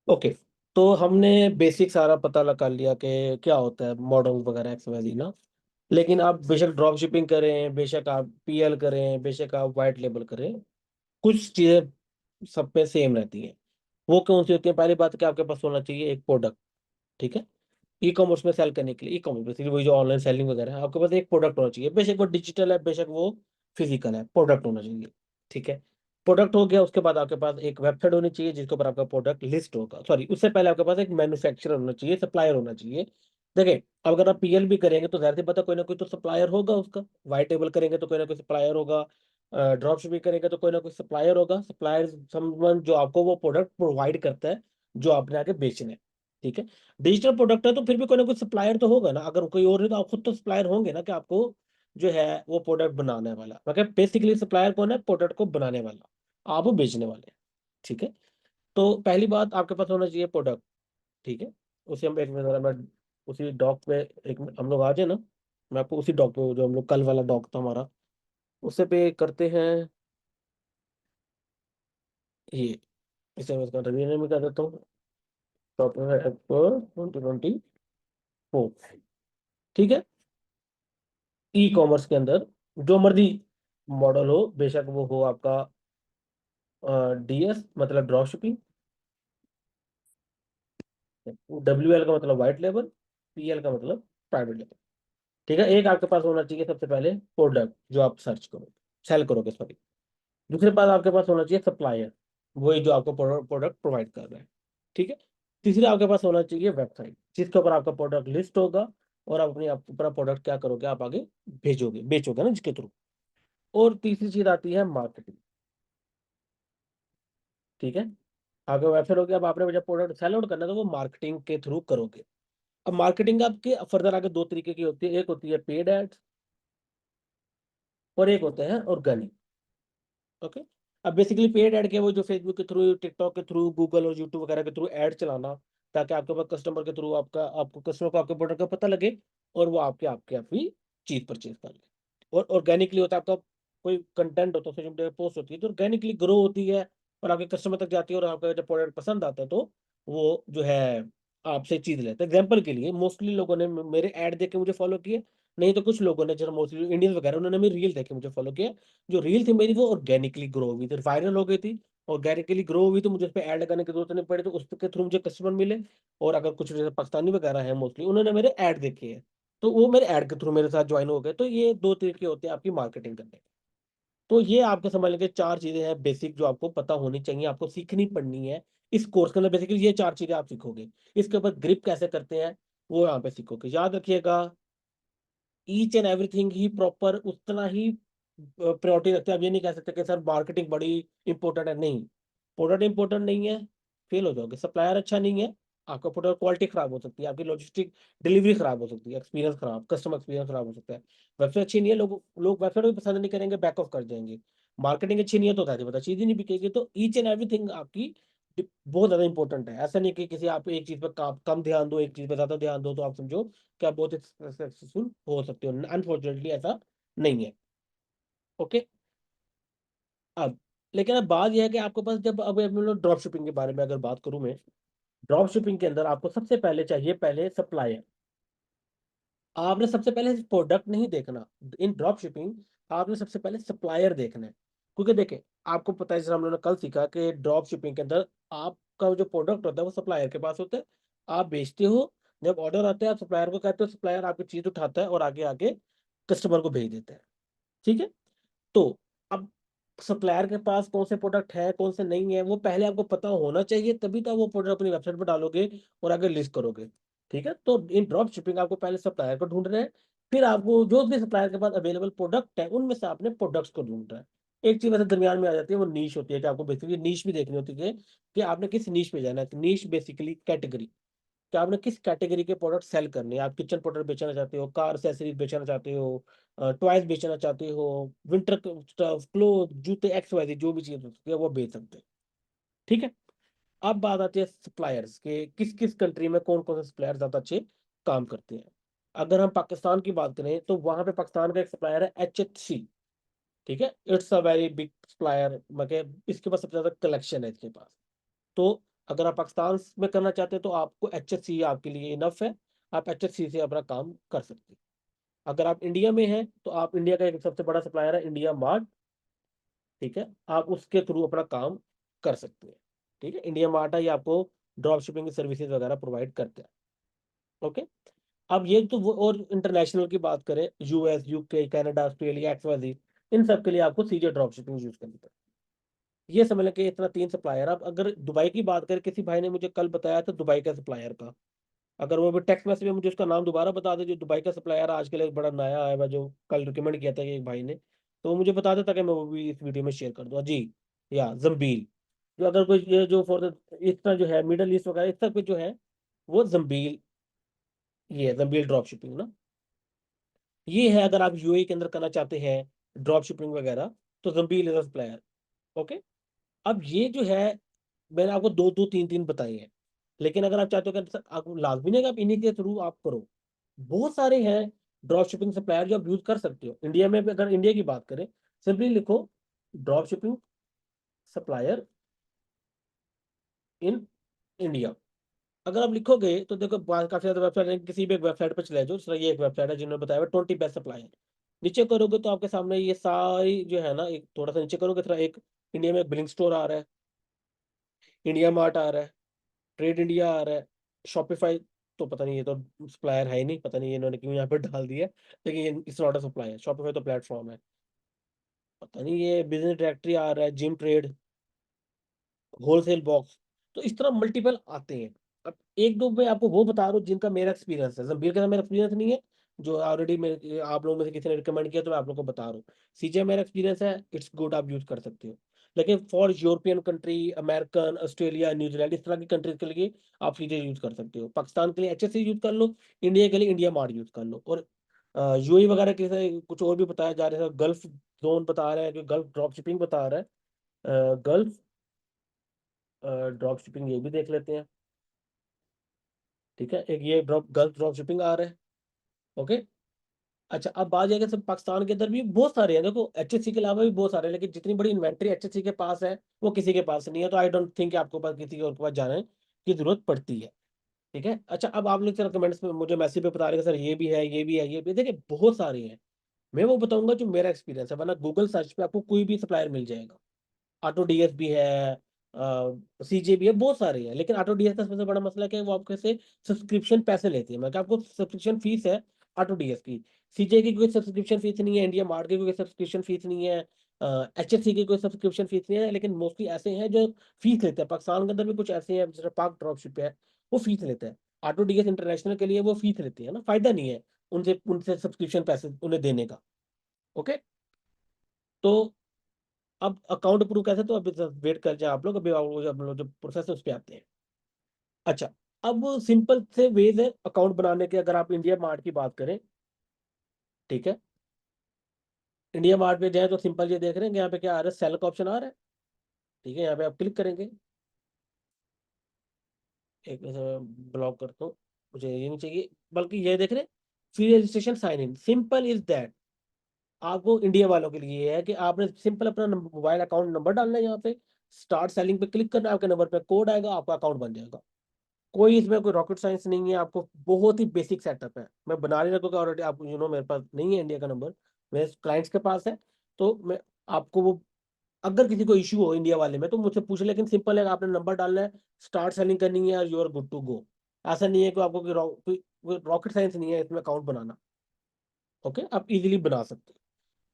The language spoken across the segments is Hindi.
ओके, तो हमने बेसिक सारा पता लगा लिया कि क्या होता है मॉडल वगैरह एक्सवाइजी ना। लेकिन आप बेशक ड्रॉप शिपिंग करें, बेशक आप पीएल करें, बेशक आप वाइट लेबल करें, कुछ चीजें सब पे सेम रहती हैं। वो कौन सी होती है? पहली बात कि आपके पास होना चाहिए एक प्रोडक्ट। ठीक है, ई कॉमर्स में सेल करने के लिए, ई कॉमर्स बेसिकली वही जो ऑनलाइन सेलिंग वगैरह है, आपके पास एक प्रोडक्ट होना चाहिए। बेशक वो डिजिटल है, बेशक वो फिजिकल है, प्रोडक्ट होना चाहिए। ठीक है, प्रोडक्ट हो गया, उसके बाद आपके पास एक वेबसाइट होनी चाहिए जिसके ऊपर आपका प्रोडक्ट लिस्ट होगा। सॉरी, उससे पहले आपके पास एक मैन्युफैक्चरर होना चाहिए, सप्लायर होना चाहिए। देखिए, अगर आप पीएल भी करेंगे तो जाहिर सी बात है कोई ना कोई तो सप्लायर होगा उसका। वाइट टेबल करेंगे तो कोई ना कोई सप्लायर होगा। ड्रॉप शिपिंग करेंगे तो कोई ना कोई सप्लायर होगा। सप्लायर समवन जो आपको वो प्रोडक्ट प्रोवाइड करता है जो आपने आगे बेचना है। ठीक है, डिजिटल प्रोडक्ट है तो फिर भी कोई ना कोई सप्लायर तो होगा ना। अगर कोई और नहीं तो आप खुद तो सप्लायर होंगे ना, कि आपको जो है वो प्रोडक्ट बनाने वाला, मतलब बेसिकली सप्लायर कौन है? प्रोडक्ट को बनाने वाला, आप वो बेचने वाले हैं। ठीक है, तो पहली बात आपके पास होना चाहिए प्रोडक्ट। ठीक है, उसे हम एक मिनट जरा मैं उसी डॉक पे एक हम लोग आ जाए ना, मैं आपको उसी डॉक पे जो हम लोग कल वाला डॉक था हमारा, उससे पे करते हैं ये। इसे मैं इसका रिव्यू में कर देता हूँ। Software expert 2024। ठीक है, ई कॉमर्स के अंदर जो मर्जी मॉडल हो, बेशक वो हो आपका डीएस मतलब ड्रॉप शिपिंग, डब्ल्यूएल का मतलब वाइट लेबल, पीएल का मतलब प्राइवेट लेबल। ठीक है, एक आपके पास होना चाहिए सबसे पहले प्रोडक्ट जो आप सर्च करोगे, सेल करोगे सॉरी। दूसरे पास आपके पास होना चाहिए सप्लायर, वही जो आपको प्रोडक्ट प्रोवाइड कर रहा है। ठीक है, तीसरे आपके पास होना चाहिए वेबसाइट जिसके ऊपर आपका प्रोडक्ट लिस्ट होगा, और आप अपनी अपना प्रोडक्ट क्या करोगे, आप आगे भेजोगे, बेचोगे ना जिसके थ्रू। और तीसरी चीज आती है मार्केटिंग। ठीक है, आपका वेबसाइट हो गया, अब आपने जब प्रोडक्ट सेल आउट करना है तो वो मार्केटिंग के थ्रू करोगे। अब मार्केटिंग आपके फर्दर आगे दो तरीके की होती है, एक होती है पेड एड्स और एक होते हैं ऑर्गेनिक। ओके, अब बेसिकली पेड ऐड के वो जो फेसबुक के थ्रू, टिकटॉक के थ्रू, गूगल और यूट्यूब वगैरह के थ्रू ऐड चलाना, ताकि आपके पास कस्टमर के थ्रू आपको कस्टमर को आपके प्रोडक्ट का पता लगे और वो आपके आपके आप ही चीज परचेज कर ले। और ऑर्गेनिकली होता है आपका कोई कंटेंट होता है, सोशल मीडिया पोस्ट होती है जो ऑर्गेनिकली ग्रो होती है और आपके कस्टमर तक जाती है, और आपका जब प्रोडक्ट पसंद आता है तो वो जो है आपसे चीज लेते हैं। एग्जाम्पल के लिए मोस्टली लोगों ने मेरे ऐड देख के मुझे फॉलो किए, नहीं तो कुछ लोगों ने जो मोस्टली इंडियन वगैरह उन्होंने मेरी रील देख के मुझे फॉलो किया। जो रील थी मेरी वो ऑर्गेनिकली ग्रो हुई थी, वायरल हो गई थी, ऑर्गेनिकली ग्रो हुई, तो मुझे उस पर ऐड लगाने की जरूरत नहीं पड़ी, तो उसके थ्रू मुझे कस्टमर मिले। और अगर कुछ जैसे पाकिस्तानी वगैरह है मोस्टली, उन्होंने मेरे ऐड देखे हैं, तो वो मेरे ऐड के थ्रू मेरे साथ ज्वाइन हो गए। तो ये दो तरीके होते हैं आपकी मार्केटिंग करने के। तो ये आपके समझ लीजिए चार चीजें हैं बेसिक जो आपको पता होनी चाहिए, आपको सीखनी पड़नी है इस कोर्स के अंदर। बेसिकली ये चार चीजें आप सीखोगे, इसके ऊपर ग्रिप कैसे करते हैं वो यहाँ पे सीखोगे। याद रखिएगा, each and everything he proper उतना ही प्रायोरिटी रखते हैं। आप ये नहीं कह सकते कि सर मार्केटिंग बड़ी इंपॉर्टेंट है, नहीं। प्रोडक्ट इंपॉर्टेंट नहीं है, फेल हो जाओगे। सप्लायर अच्छा नहीं है, आपका प्रोडक्ट क्वालिटी खराब हो सकती है, आपकी लॉजिस्टिक डिलीवरी खराब हो सकती है, एक्सपीरियंस खराब, कस्टमर एक्सपीरियंस खराब हो सकता है। वेबसाइट अच्छी नहीं है, लोग लोग वेबसाइट भी पसंद नहीं करेंगे, बैक ऑफ कर देंगे। मार्केटिंग अच्छी नहीं है तो पता चीज ही नहीं बिकेगी। तो ईच एंड एवरीथिंग आपकी बहुत ज्यादा इंपॉर्टेंट है। ऐसा नहीं कि किसी आप एक चीज पर कम ध्यान दो, एक चीज पर ज्यादा ध्यान दो तो आप समझो कि आप बहुत सक्सेसफुल हो सकते हो। अनफॉर्चुनेटली ऐसा नहीं है। ओके, अब लेकिन अब बात यह है कि आपके पास जब अब मतलब ड्रॉप शिपिंग के बारे में अगर बात करूं मैं, ड्रॉप शिपिंग के अंदर आपको सबसे पहले चाहिए पहले सप्लायर। आपने सबसे पहले प्रोडक्ट नहीं देखना इन ड्रॉप शिपिंग, आपने सबसे पहले सप्लायर देखना है। क्योंकि देखें, आपको पता है जैसे हम लोगों ने कल सीखा कि ड्रॉप शिपिंग के अंदर आपका जो प्रोडक्ट होता है वो सप्लायर के पास होता है, आप बेचते हो। जब ऑर्डर आता है आप सप्लायर को कहते हो, सप्लायर आपकी चीज उठाता है और आगे आगे कस्टमर को भेज देता है। ठीक है, तो अब सप्लायर के पास कौन से प्रोडक्ट है कौन से नहीं है वो पहले आपको पता होना चाहिए, तभी तो वो प्रोडक्ट अपनी वेबसाइट पर डालोगे और आगे लिस्ट करोगे। ठीक है, तो इन ड्रॉप शिपिंग आपको पहले सप्लायर को ढूंढना है, फिर आपको जो भी सप्लायर के पास अवेलेबल प्रोडक्ट है उनमें से आपने प्रोडक्ट्स को ढूंढना है। एक चीज वैसे दरमियान में आ जाती है, वो नीश होती है, कि आपको बेसिकली नीश भी देखनी होती है कि आपने किस नीश पे जाना है। नीश बेसिकली कैटेगरी, कि आपने किस कैटेगरी के प्रोडक्ट सेल करने हैं। आप किचन प्रोडक्ट बेचना चाहते हो, कार एक्सेसरीज बेचना चाहते हो, टॉयज बेचना चाहते हो, विंटर स्टफ, क्लोथ, जूते, एक्स वाई जो भी चीज होती है वो बेच सकते हैं। ठीक है, अब बात आती है सप्लायर्स के, किस किस कंट्री में कौन कौन से सप्लायर ज्यादा अच्छे काम करते हैं। अगर हम पाकिस्तान की बात करें तो वहां पे पाकिस्तान का एक सप्लायर है HHC। ठीक है, it's a very big supplier, मतलब इसके पास सबसे ज्यादा कलेक्शन है इसके पास। तो अगर आप पाकिस्तान में करना चाहते हैं तो आपको HSC आपके लिए इनफ है, आप HSC से अपना काम कर सकते हैं। अगर आप इंडिया में हैं तो आप इंडिया का एक सबसे बड़ा सप्लायर है इंडिया मार्ट, ठीक है, आप उसके थ्रू अपना काम कर सकते हैं। ठीक है, इंडिया मार्ट है, ये आपको ड्रॉप शिपिंग की सर्विसेज वगैरह प्रोवाइड करते हैं। ओके, अब ये तो वो, और इंटरनेशनल की बात करें, US, UK, Canada, Australia, XYZ, इन सब के लिए आपको सीजे ड्रॉप शिपिंग यूज करनी पड़ती है। ये समझ लें कि इतना 3 सप्लायर। अब अगर दुबई की बात करें, किसी भाई ने मुझे कल बताया था दुबई का सप्लायर का, अगर वो टेक्स्ट मैसेज में मुझे उसका नाम दोबारा बता दे, जो दुबई का सप्लायर आजकल एक बड़ा नया आया है, जो कल रिकमेंड किया था कि एक भाई ने, तो वो मुझे बता देता कि मैं वो भी इस वीडियो में शेयर कर दूंगा जी। या जम्बील, जो अगर कोई ये जो फॉर इस तरह जो है मिडल ईस्ट वगैरह इस तरह पे जो है, वो जम्बील, ये है जम्बील ड्रॉप शिपिंग ना। ये है अगर आप UAE के अंदर करना चाहते हैं ड्रॉप शिपिंग वगैरह, तो जम्बील इज सप्लायर। ओके, अब ये जो है, मैंने आपको दो दो तीन तीन बताए हैं, लेकिन अगर आप चाहते हो कि आपको लाजमी नहीं है कि आप इन्हीं के थ्रू आप करो, बहुत सारे हैं ड्रॉप शिपिंग सप्लायर जो आप यूज कर सकते हो इंडिया में भी। अगर इंडिया की बात करें, सिंपली लिखो drop shipping supplier in India. अगर आप लिखोगे तो देखो काफी ज्यादा वेबसाइट है, किसी भी एक वेबसाइट पर चले जाओ, ये एक वेबसाइट है जिन्होंने बताया 20 बेस्ट सप्लायर। नीचे करोगे तो आपके सामने ये सारी जो है ना, एक थोड़ा सा नीचे करोगे थोड़ा, एक इंडिया में बिलिंग स्टोर आ रहा है, इंडिया मार्ट आ रहा है, ट्रेड इंडिया आ रहा है, शॉपिफाई, तो पता नहीं, ये तो सप्लायर है ही नहीं, पता नहीं इन्होंने क्यों यहाँ पे डाल दिया है, लेकिन ये it's not a supplier, Shopify तो प्लेटफॉर्म है। पता नहीं, ये बिजनेस डायरेक्टरी आ रहा है, जिम ट्रेड, होलसेल बॉक्स, तो इस तरह मल्टीपल आते हैं। अब एक दो मैं आपको वो बता रहा हूँ जिनका मेरा एक्सपीरियंस है, जंबीर का मेरा एक्सपीरियंस नहीं है, जो ऑलरेडी मेरे आप लोगों में से किसी ने रिकमेंड किया तो मैं आप लोगों को बता रहा हूँ। सीजे मेरा एक्सपीरियंस है, इट्स गुड, आप यूज कर सकते हो। लेकिन for European country, American, Australia, New Zealand, इस तरह की कंट्रीज के लिए आप सीजे यूज कर सकते हो। पाकिस्तान के लिए HSC यूज कर लो, इंडिया के लिए इंडिया मार्ट यूज कर लो, और UAE वगैरह के लिए कुछ और भी बताया जा रहा है, गल्फ जोन बता रहा है, कि गल्फ ड्रॉप शिपिंग बता रहा है, गल्फ ड्रॉप शिपिंग, ये भी देख लेते हैं। ठीक है, एक ये गल्फ ड्रॉप शिपिंग आ रहा है। ओके, अच्छा, अब बात यह है कि सब पाकिस्तान के अंदर भी बहुत सारे हैं, देखो HSC के अलावा भी बहुत सारे हैं, लेकिन जितनी बड़ी इन्वेंट्री HSC के पास है वो किसी के पास नहीं है, तो आई डोंट थिंक आपको पास किसी और के पास जाने की जरूरत पड़ती है। ठीक है, अच्छा, अब आप लोग कमेंट्स में मुझे मैसेज पे बता रहे हैं सर ये भी है, ये भी है, ये भी है। देखिए बहुत सारे हैं, मैं वो बताऊंगा जो मेरा एक्सपीरियंस है, वरना गूगल सर्च पे आपको कोई भी सप्लायर मिल जाएगा। ऑटो डीएस भी है, CJ भी है, बहुत सारे हैं, लेकिन ऑटो डीएस का सबसे बड़ा मसला क्या है, वो आपके से सब्सक्रिप्शन पैसे लेते हैं, मतलब आपको सब्सक्रिप्शन फीस है ऑटो डीएस की। CJ की कोई सब्सक्रिप्शन फीस नहीं है, इंडिया मार्ट की कोई सब्सक्रिप्शन फीस नहीं है, HSC की कोई सब्सक्रिप्शन फीस नहीं है, लेकिन मोस्टली ऐसे हैं जो फीस लेते हैं। पाकिस्तान के अंदर भी कुछ ऐसे हैं, जैसे पाक ड्रॉपशिप है, वो फीस लेते हैं। ऑटो डीएस इंटरनेशनल के लिए वो फीस लेते हैं ना, फायदा नहीं है उनसे उनसे सब्सक्रिप्शन पैसे उन्हें देने का। ओके, तो अब अकाउंट अप्रूव कैसे, तो अभी वेट कर जाए आप लोग, अभी आप लोग जो प्रोसेस है उस पर आते हैं। अच्छा, अब सिंपल से वेज है अकाउंट बनाने के, अगर आप इंडिया मार्ट की बात करें, ठीक है, इंडिया मार्ट पे जाए तो सिंपल ये देख रहे हैं यहाँ पे क्या आ रहा है, सेल का ऑप्शन आ रहा है। ठीक है, यहाँ पे आप क्लिक करेंगे, एक ब्लॉक करता हूँ, मुझे ये नहीं चाहिए, बल्कि ये देख रहे हैं free registration sign in, simple is that. आपको इंडिया वालों के लिए है कि आपने सिंपल अपना मोबाइल अकाउंट नंबर डालना है, यहाँ पे स्टार्ट सेलिंग पे क्लिक करना है, आपके नंबर पे कोड आएगा, आपका अकाउंट बन जाएगा। कोई इसमें कोई रॉकेट साइंस नहीं है, आपको बहुत ही बेसिक सेटअप है। मैं बना नहीं रखूँगा ऑलरेडी, आप मेरे पास नहीं है इंडिया का नंबर, मेरे क्लाइंट्स के पास है, तो मैं आपको वो, अगर किसी को इशू हो इंडिया वाले में तो मुझसे पूछ, लेकिन सिंपल है, आपने नंबर डालना है, स्टार्ट सेलिंग करनी है, you are good to go. ऐसा नहीं है कि आपको कोई रॉकेट साइंस नहीं है इसमें अकाउंट बनाना। ओके, आप इजीली बना सकते हो।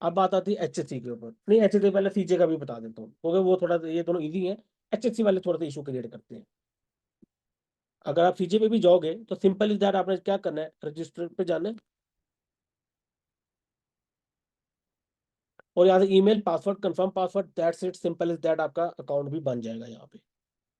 अब बात आती है HSC के ऊपर, नहीं HSC पहले CJ का भी बता देता हूँ, क्योंकि वो थोड़ा, ये दोनों इजी है, HSC वाले थोड़ा सा इशू क्रिएट करते हैं। अगर आप CJ पे भी जाओगे तो सिंपल इज दैट, आपने क्या करना है, रजिस्टर पे जाना है, और यहाँ से email password confirm password, that's it, simple is that, आपका अकाउंट भी बन जाएगा यहाँ पे।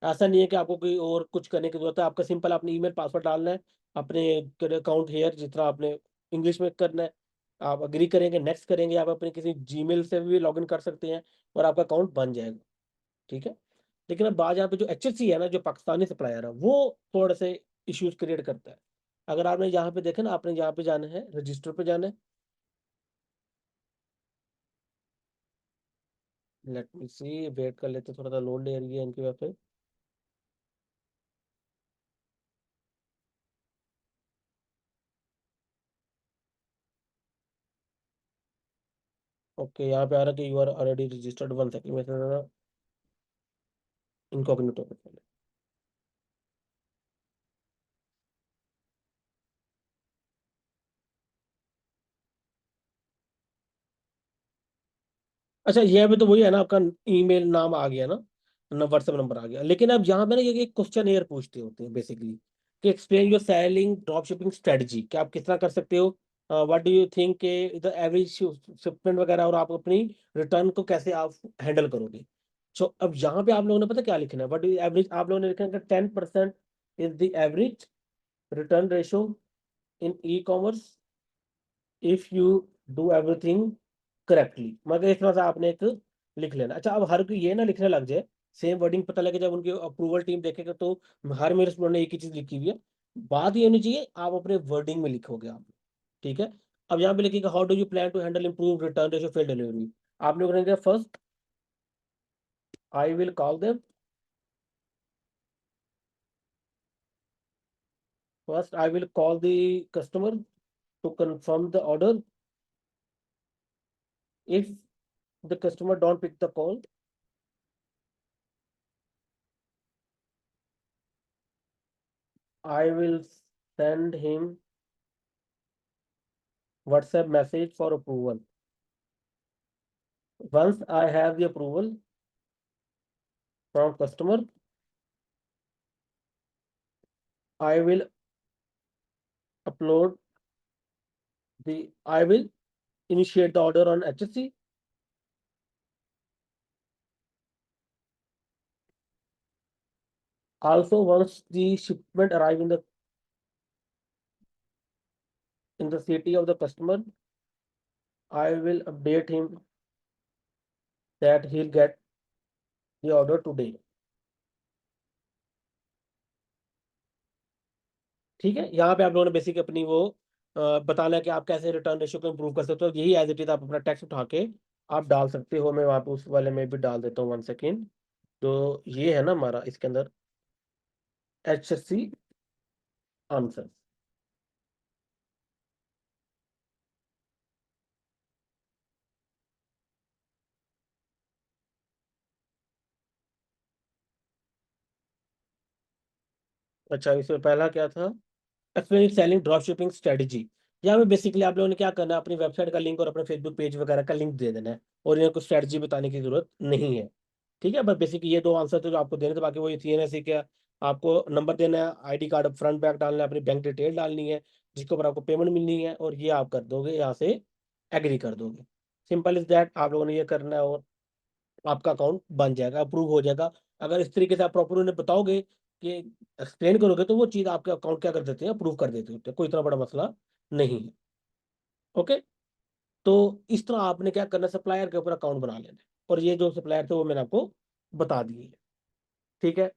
ऐसा नहीं है कि आपको कोई और कुछ करने की जरूरत है, आपका सिंपल अपने ईमेल पासवर्ड डालना है, अपने अकाउंट हेयर जिस तरह आपने इंग्लिश में करना है, आप अग्री करेंगे, नेक्स्ट करेंगे, आप अपने किसी जीमेल से भी लॉगिन कर सकते हैं, और आपका अकाउंट बन जाएगा। ठीक है, लेकिन अब बात यहाँ पे जो HSC है ना, जो पाकिस्तानी सप्लायर है, वो थोड़े से इश्यूज क्रिएट करता है। अगर आपने यहाँ पे देखा ना, आपने यहाँ पे जाना है, रजिस्टर पे जाना है, लेट मी सी, वेट कर लेते, थोड़ा सा लोड ले रही है इनकी वेबसाइट। ओके, यहाँ पे आ रहा है कि you are already registered. 1 second में इनकॉग्निटो पे पहले। अच्छा, ये भी तो वही है ना, आपका ईमेल नाम आ गया ना व्हाट्सएप नंबर आ गया, लेकिन अब यहाँ पे ना ये एक क्वेश्चन एयर पूछते होते हैं बेसिकली कि explain your selling drop shipping strategy, कि आप किस तरह कर सकते हो, व्हाट डू यू थिंक के द एवरेज शिपमेंट वगैरह, और आप अपनी रिटर्न को कैसे आप हैंडल करोगे। सो अब यहाँ पे आप लोगों ने पता क्या लिखना है, व्हाट इज एवरेज, आप लोगों ने लिखना है 10% is the average return ratio in e commerce if you do everything correctly. मगर इस तरह से आपने एक लिख लेना। अच्छा, अब हर कोई ये ना लिखने लग जाए, सेम वर्डिंग पता लगे जब उनकी अप्रूवल टीम देखेगा तो हर मेरे स्टूडेंट ने एक ही चीज लिखी हुई है। बात ये होनी चाहिए आप अपने वर्डिंग में लिखोगे आप। ठीक है। अब यहाँ पे लिखिएगा how do you plan to handle improve return ratio fail delivery. आप लोग करेंगे first I will call them, first I will call the customer to confirm the order. If the customer don't pick the call, I will send him WhatsApp message for approval. Once I have the approval from customer, I will upload I will initiate the order on HSC. Also, once the shipment arrive in the city of the customer, I will update him that he'll get the order today. ठीक है। यहाँ पे आप लोगों ने बेसिक अपनी वो बताना है कि आप कैसे रिटर्न रेशियो को इम्प्रूव कर सकते हो। यही एज इट इज आप अपना टेक्स्ट उठा के आप डाल सकते हो। मैं वहाँ पे उस वाले में भी डाल देता हूँ 1 सेकेंड। तो ये है ना हमारा इसके अंदर HSC आंसर। अच्छा, इसमें पहला क्या था, explain selling drop shipping strategy. यहाँ में बेसिकली आप लोगों ने क्या करना है, अपनी वेबसाइट का लिंक और अपने फेसबुक पेज वगैरह का लिंक दे देना है, और इन्हें कुछ स्ट्रेटजी बताने की जरूरत नहीं है। ठीक है, बस बेसिक ये दो आंसर थे जो आपको देने थे, बाकी वो CNSE क्या, आपको नंबर देना है, ID कार्ड फ्रंट बैक डालना है, अपनी बैंक डिटेल डालनी है जिसके ऊपर आपको पेमेंट मिलनी है, और ये आप कर दोगे यहाँ से एग्री कर दोगे। सिंपल इज दैट, आप लोगों ने ये करना है और आपका अकाउंट बन जाएगा, अप्रूव हो जाएगा। अगर इस तरीके से आप प्रॉपर उन्हें बताओगे कि एक्सप्लेन करोगे तो वो चीज़ आपके अकाउंट क्या कर देते हैं, अप्रूव कर देते हैं, कोई इतना बड़ा मसला नहीं है। ओके। तो इस तरह आपने क्या करना, सप्लायर के ऊपर अकाउंट बना लेना है, और ये जो सप्लायर थे वो मैंने आपको बता दिए है। ठीक है।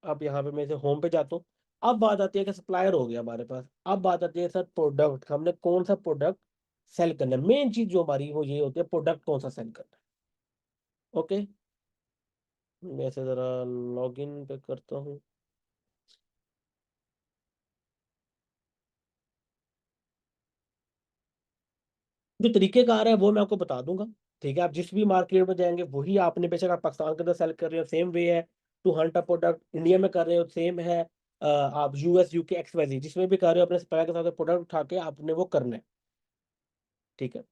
अब यहाँ पे मैं इसे होम पे जाता हूँ। अब बात आती है कि सप्लायर हो गया हमारे पास, अब बात आती है सर प्रोडक्ट, हमने कौन सा प्रोडक्ट सेल करना है। मेन चीज जो हमारी वो ये होती है प्रोडक्ट कौन सा सेल करना है। ओके, मैं इसे जरा लॉग इन पे करता हूँ। जो तरीकेकार है वो मैं आपको बता दूंगा। ठीक है, आप जिस भी मार्केट में जाएंगे वही आपने, बेशक आप पाकिस्तान के अंदर सेल कर रहे हो सेम वे है, to hunt a product India में कर रहे हो सेम है, आप US UK XYZ जिसमें भी कर रहे हो अपने सप्लायर के साथ प्रोडक्ट उठा के आपने वो करना है। ठीक है।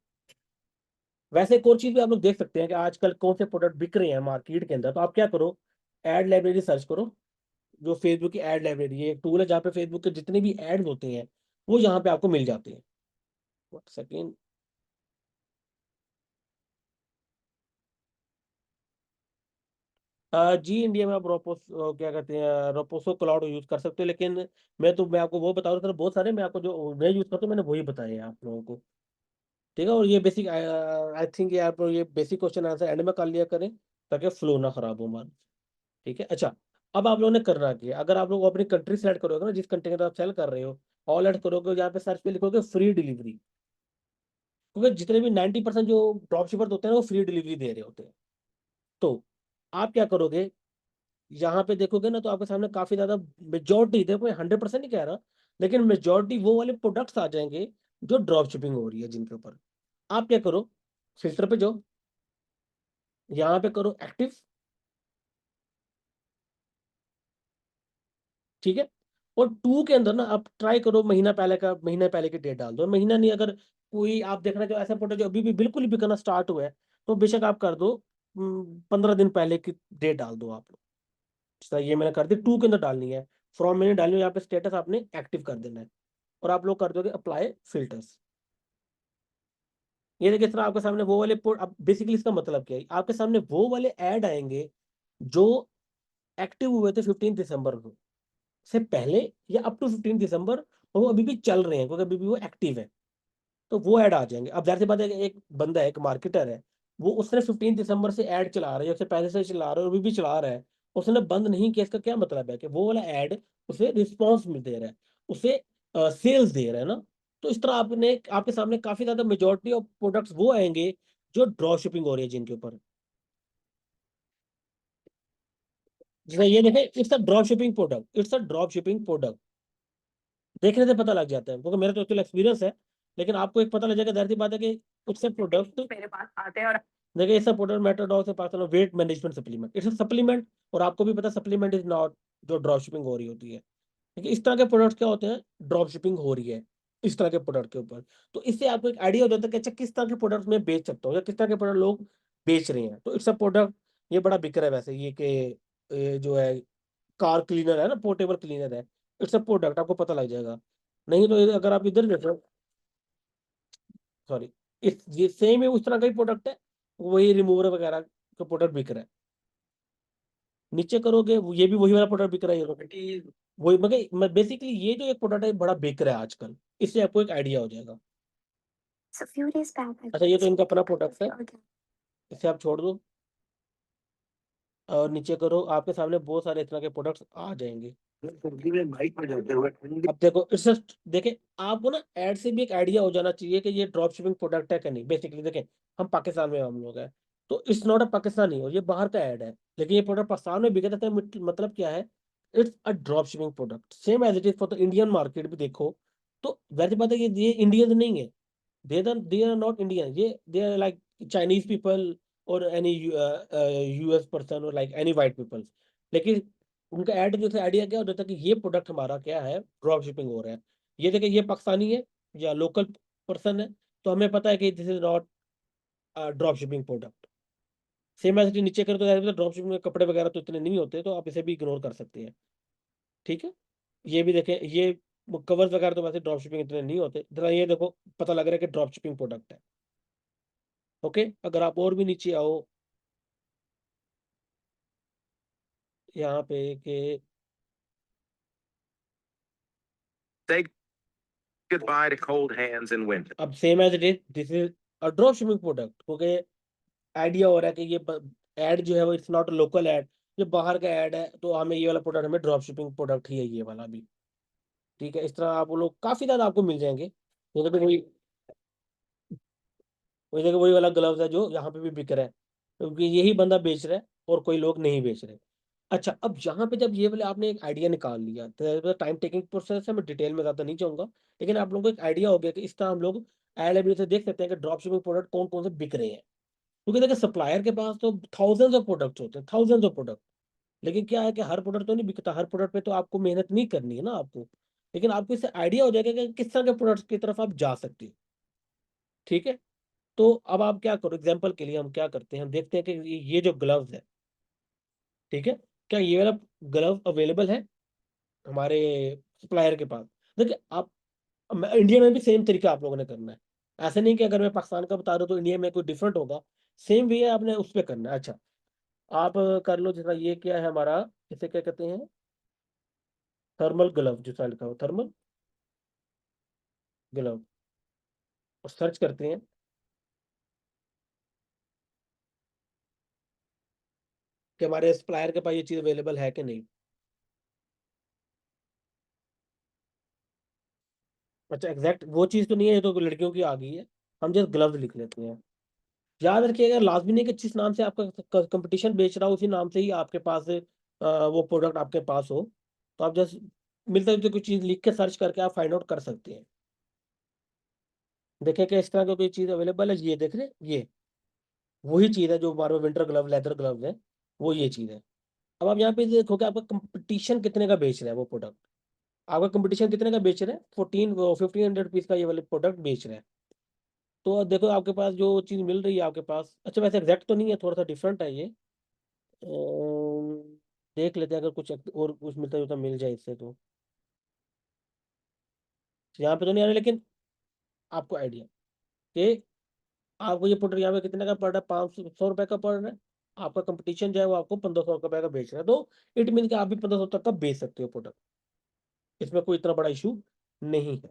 वैसे एक और चीज भी आप लोग देख सकते हैं कि आजकल कौन से प्रोडक्ट बिक रहे हैं मार्केट के अंदर, तो आप क्या करो, एड लाइब्रेरी सर्च करो। जो फेसबुक की एड लाइब्रेरी है, एक टूल है जहाँ पे फेसबुक के जितने भी एड्स होते हैं वो यहाँ पे आपको मिल जाते हैं। सेकेंड। जी, इंडिया में आप क्या कहते हैं रोपोसो क्लाउड यूज कर सकते हो, लेकिन मैं आपको वो बता रहा था, बहुत सारे मैं आपको जो मैं यूज करता हूँ मैंने वही बताए हैं आप लोगों को। ठीक है, और ये बेसिक आई थिंक ये आप लोग ये बेसिक क्वेश्चन आंसर एंड में कर लिया करें ताकि फ्लो ना खराब हो हमारा। ठीक है। अच्छा, अब आप लोगों ने करना क्या है, अगर आप लोग अपनी कंट्री सेलेक्ट करोगे ना, जिस कंट्री में आप सेल कर रहे हो, ऑल ऐड करोगे, यहाँ पे सर्च पे लिखोगे फ्री डिलीवरी, क्योंकि जितने भी 90% जो ड्रॉप शिपर्स होते हैं वो फ्री डिलीवरी दे रहे होते हैं। तो आप क्या करोगे, यहाँ पे देखोगे ना तो आपके सामने काफी ज्यादा मेजोरिटी, देखो मैं 100% नहीं कह रहा, लेकिन मेजोरिटी वो वाले प्रोडक्ट्स आ जाएंगे जो ड्रॉप शिपिंग हो रही है जिनके ऊपर। आप क्या करो, फिल्टर पे जाओ, यहाँ पे करो एक्टिव, ठीक है। और टू के अंदर ना आप ट्राई करो महीना पहले की डेट डाल दो, महीना नहीं, अगर कोई आप देखना जो ऐसा प्रोडक्ट जो अभी भी बिल्कुल ही बिकना स्टार्ट हुआ है, तो बेशक आप कर दो 15 दिन पहले की डेट डाल दो आप लोग। तो ये मैंने कर दी, टू के अंदर डालनी है, फ्रॉम मैंने डालनी है, यहाँ पे स्टेटस आपने एक्टिव कर देना है, और आप लोग कर दोगे अप्लाई फिल्टर्स। ये देखिए इस तरह आपके सामने वो वाले अब बेसिकली इसका मतलब क्या है, आपके सामने वो वाले ऐड आएंगे जो एक्टिव हुए थे 15 दिसंबर को से पहले, या अप टू 15 दिसंबर, और वो अभी भी चल रहे हैं क्योंकि अभी भी वो एक्टिव है, तो वो ऐड आ जाएंगे। अब जाहिर सी बात है कि एक बंदा है, एक मार्केटर है, वो उसने 15 दिसंबर से ऐड चला रहा है, उससे पहले से चला रहा है और अभी भी चला रहा है, उसने बंद नहीं किया, इसका क्या मतलब है कि वो वाला ऐड उसे रिस्पॉन्स मिल दे रहा है, उसे सेल्स दे रहा है ना। तो इस तरह आपने आपके सामने काफी ज्यादा मेजोरिटी ऑफ प्रोडक्ट्स वो आएंगे जो ड्रॉप शिपिंग हो रही है जिनके ऊपर, जैसे ये देखें, it's a drop shipping product, it's a drop shipping product, देखने से पता लग जाता है क्योंकि मेरा तो एक्चुअल एक्सपीरियंस है, लेकिन आपको एक पता लग जाएगा, जाहिर सी बात है कि उससे प्रोडक्ट मेरे पास आते हैं। और देखिए इसका प्रोडक्ट मेटाडॉग से पास weight management supplement, it's a supplement, और आपको भी पता सप्लीमेंट इज नॉट जो ड्रॉप शिपिंग हो रही होती है, क्योंकि इस तरह के प्रोडक्ट क्या होते हैं, ड्रॉप शिपिंग हो रही है इस तरह के प्रोडक्ट के ऊपर। तो इससे आपको एक आइडिया हो जाता है कि अच्छा किस तरह के प्रोडक्ट मैं बेच सकता हूँ, या किस तरह के प्रोडक्ट लोग बेच रहे हैं। तो इट्स अ प्रोडक्ट, ये बड़ा बिक रहा है वैसे, ये कि जो है कार क्लीनर है ना, पोर्टेबल क्लीनर है, इट्स अ प्रोडक्ट, आपको पता लग जाएगा। नहीं तो अगर आप इधर देखो, सॉरी, इस ये सेम है, उस तरह का ही प्रोडक्ट है, वही रिमूवर वगैरह का प्रोडक्ट बिक रहा है। नीचे करोगे ये भी वही वाला प्रोडक्ट बिक रहा है, वही मगर बेसिकली ये जो एक प्रोडक्ट है बड़ा बिक रहा है आजकल, इससे आपको एक आइडिया हो जाएगा। अच्छा ये तो इनका अपना प्रोडक्ट है, इसे आप छोड़ दो, और नीचे करो, आपके सामने बहुत सारे इस तरह के प्रोडक्ट्स आ जाएंगे। अब देखो इट्स जस्ट देखें, आपको ना ऐड से भी एक आइडिया हो जाना चाहिए कि ये ड्रॉप शिपिंग प्रोडक्ट है कि नहीं। बेसिकली देखें, हम पाकिस्तान में हम लोग हैं, तो इट्स नॉट अ पाकिस्तानी, और ये बाहर का ऐड है, लेकिन ये प्रोडक्ट पाकिस्तान में बिके, तो मतलब क्या है, it's a drop shipping product, same as it is for the Indian market भी देखो। तो वैसे बात है कि ये इंडियन नहीं है, they are not Indian, ये they are like Chinese people or any US person or like any white people, लेकिन उनका ऐड जो था, आइडिया क्या होता था कि ये प्रोडक्ट हमारा क्या है, ड्रॉप शिपिंग हो रहा है। ये देखिए ये पाकिस्तानी है या लोकल पर्सन है, तो हमें पता है कि this is not drop shipping product. Same ऐसे नीचे कर तो ड्रॉप शिपिंग में कपड़े वगैरह तो इतने नहीं होते, तो आप इसे भी इग्नोर कर सकते हैं, ठीक है। ये भी देखें, ये कवर्स वगैरह तो वैसे ड्रॉप शिपिंग इतने नहीं होते, जरा ये देखो पता लग रहा है कि ड्रॉप शिपिंग प्रोडक्ट है। ओके, अगर आप और भी नीचे आओ यहाँ पे कि Say goodbye to cold hands in winter. अब same as it is this is a drop shipping product, क्योंकि आइडिया हो रहा है कि ये ऐड जो है वो इट्स नॉट लोकल ऐड, ये बाहर का ऐड है, तो हमें ये वाला प्रोडक्ट, हमें ड्रॉप शिपिंग प्रोडक्ट ही है ये वाला भी, ठीक है। इस तरह आप लोग काफी ज्यादा आपको मिल जाएंगे, तो वही वही जगह वही वाला ग्लव्स है जो यहाँ पे भी बिक रहा है, क्योंकि यही बंदा बेच रहा है और कोई लोग नहीं बेच रहे। अच्छा, अब यहाँ पे जब ये वाले आपने एक आइडिया निकाल लिया, तो टाइम टेकिंग प्रोसेस है, मैं डिटेल में ज्यादा नहीं जाऊंगा, लेकिन आप लोगों को एक आइडिया हो गया कि इस तरह हम लोग अवेलेबिलिटी से देख सकते हैं कि ड्रॉप शिपिंग प्रोडक्ट कौन कौन से बिक रहे हैं। क्योंकि देखिए सप्लायर के पास तो थाउजेंड्स ऑफ प्रोडक्ट्स होते हैं, थाउजेंड्स ऑफ प्रोडक्ट, लेकिन क्या है कि हर प्रोडक्ट तो नहीं बिकता, हर प्रोडक्ट पे तो आपको मेहनत नहीं करनी है ना आपको, लेकिन आपको इससे आइडिया हो जाएगा कि किस तरह के प्रोडक्ट्स की तरफ आप जा सकते हो, ठीक है। तो अब आप क्या करो, एग्जाम्पल के लिए हम क्या करते हैं, हम देखते हैं कि ये जो ग्लव्स है, ठीक है, क्या ये वाला ग्लव अवेलेबल है हमारे सप्लायर के पास। देखिए आप, इंडिया में भी सेम तरीका आप लोगों ने करना है, ऐसे नहीं कि अगर मैं पाकिस्तान का बता रहा हूँ तो इंडिया में कोई डिफरेंट होगा, सेम वे आपने उस पर करना है। अच्छा, आप कर लो, जैसा ये क्या है हमारा, इसे क्या कहते हैं, थर्मल ग्लव, जो सा लिखा हो थर्मल ग्लव, और सर्च करते हैं कि हमारे सप्लायर के पास ये चीज़ अवेलेबल है कि नहीं। अच्छा, एग्जैक्ट वो चीज़ तो नहीं है, ये तो लड़कियों की आ गई है, हम जस्ट ग्लव्स लिख लेते हैं। याद रखिएगा, लाजमी नहीं कि जिस नाम से आपका कंपटीशन बेच रहा हो उसी नाम से ही आपके पास वो प्रोडक्ट आपके पास हो, तो आप जस्ट मिलते जुलते कुछ चीज़ लिख के सर्च करके आप फाइंड आउट कर सकते हैं। देखें क्या इस तरह का कोई चीज अवेलेबल है? ये देख रहे हैं? ये वही चीज है जो हमारे विंटर ग्लव, लेदर ग्लव्स है, वो ये चीज है। अब आप यहाँ पे देखो कि आपका कंपटीशन कितने का बेच रहा है वो प्रोडक्ट। आपका कंपटीशन कितने का बेच रहा है? 1500 रुपीज का ये वाले प्रोडक्ट बेच रहा है। तो अब देखो आपके पास जो चीज मिल रही है आपके पास, अच्छा वैसे एग्जैक्ट तो नहीं है, थोड़ा सा डिफरेंट है ये। देख लेते हैं अगर कुछ और कुछ मिलता जुलता मिल जाए इससे तो। यहाँ पे तो नहीं आ रहा, लेकिन आपको आइडिया कि आपको ये प्रोडक्ट यहाँ पे कितने का पड़ रहा है? 500 रुपए का पड़ रहा है। आपका कंपटीशन जो है वो आपको 1500 रुपए का बेच रहा है, तो इट मीन कि आप भी 1500 तक का बेच सकते हो प्रोडक्ट। इसमें कोई इतना बड़ा इशू नहीं है।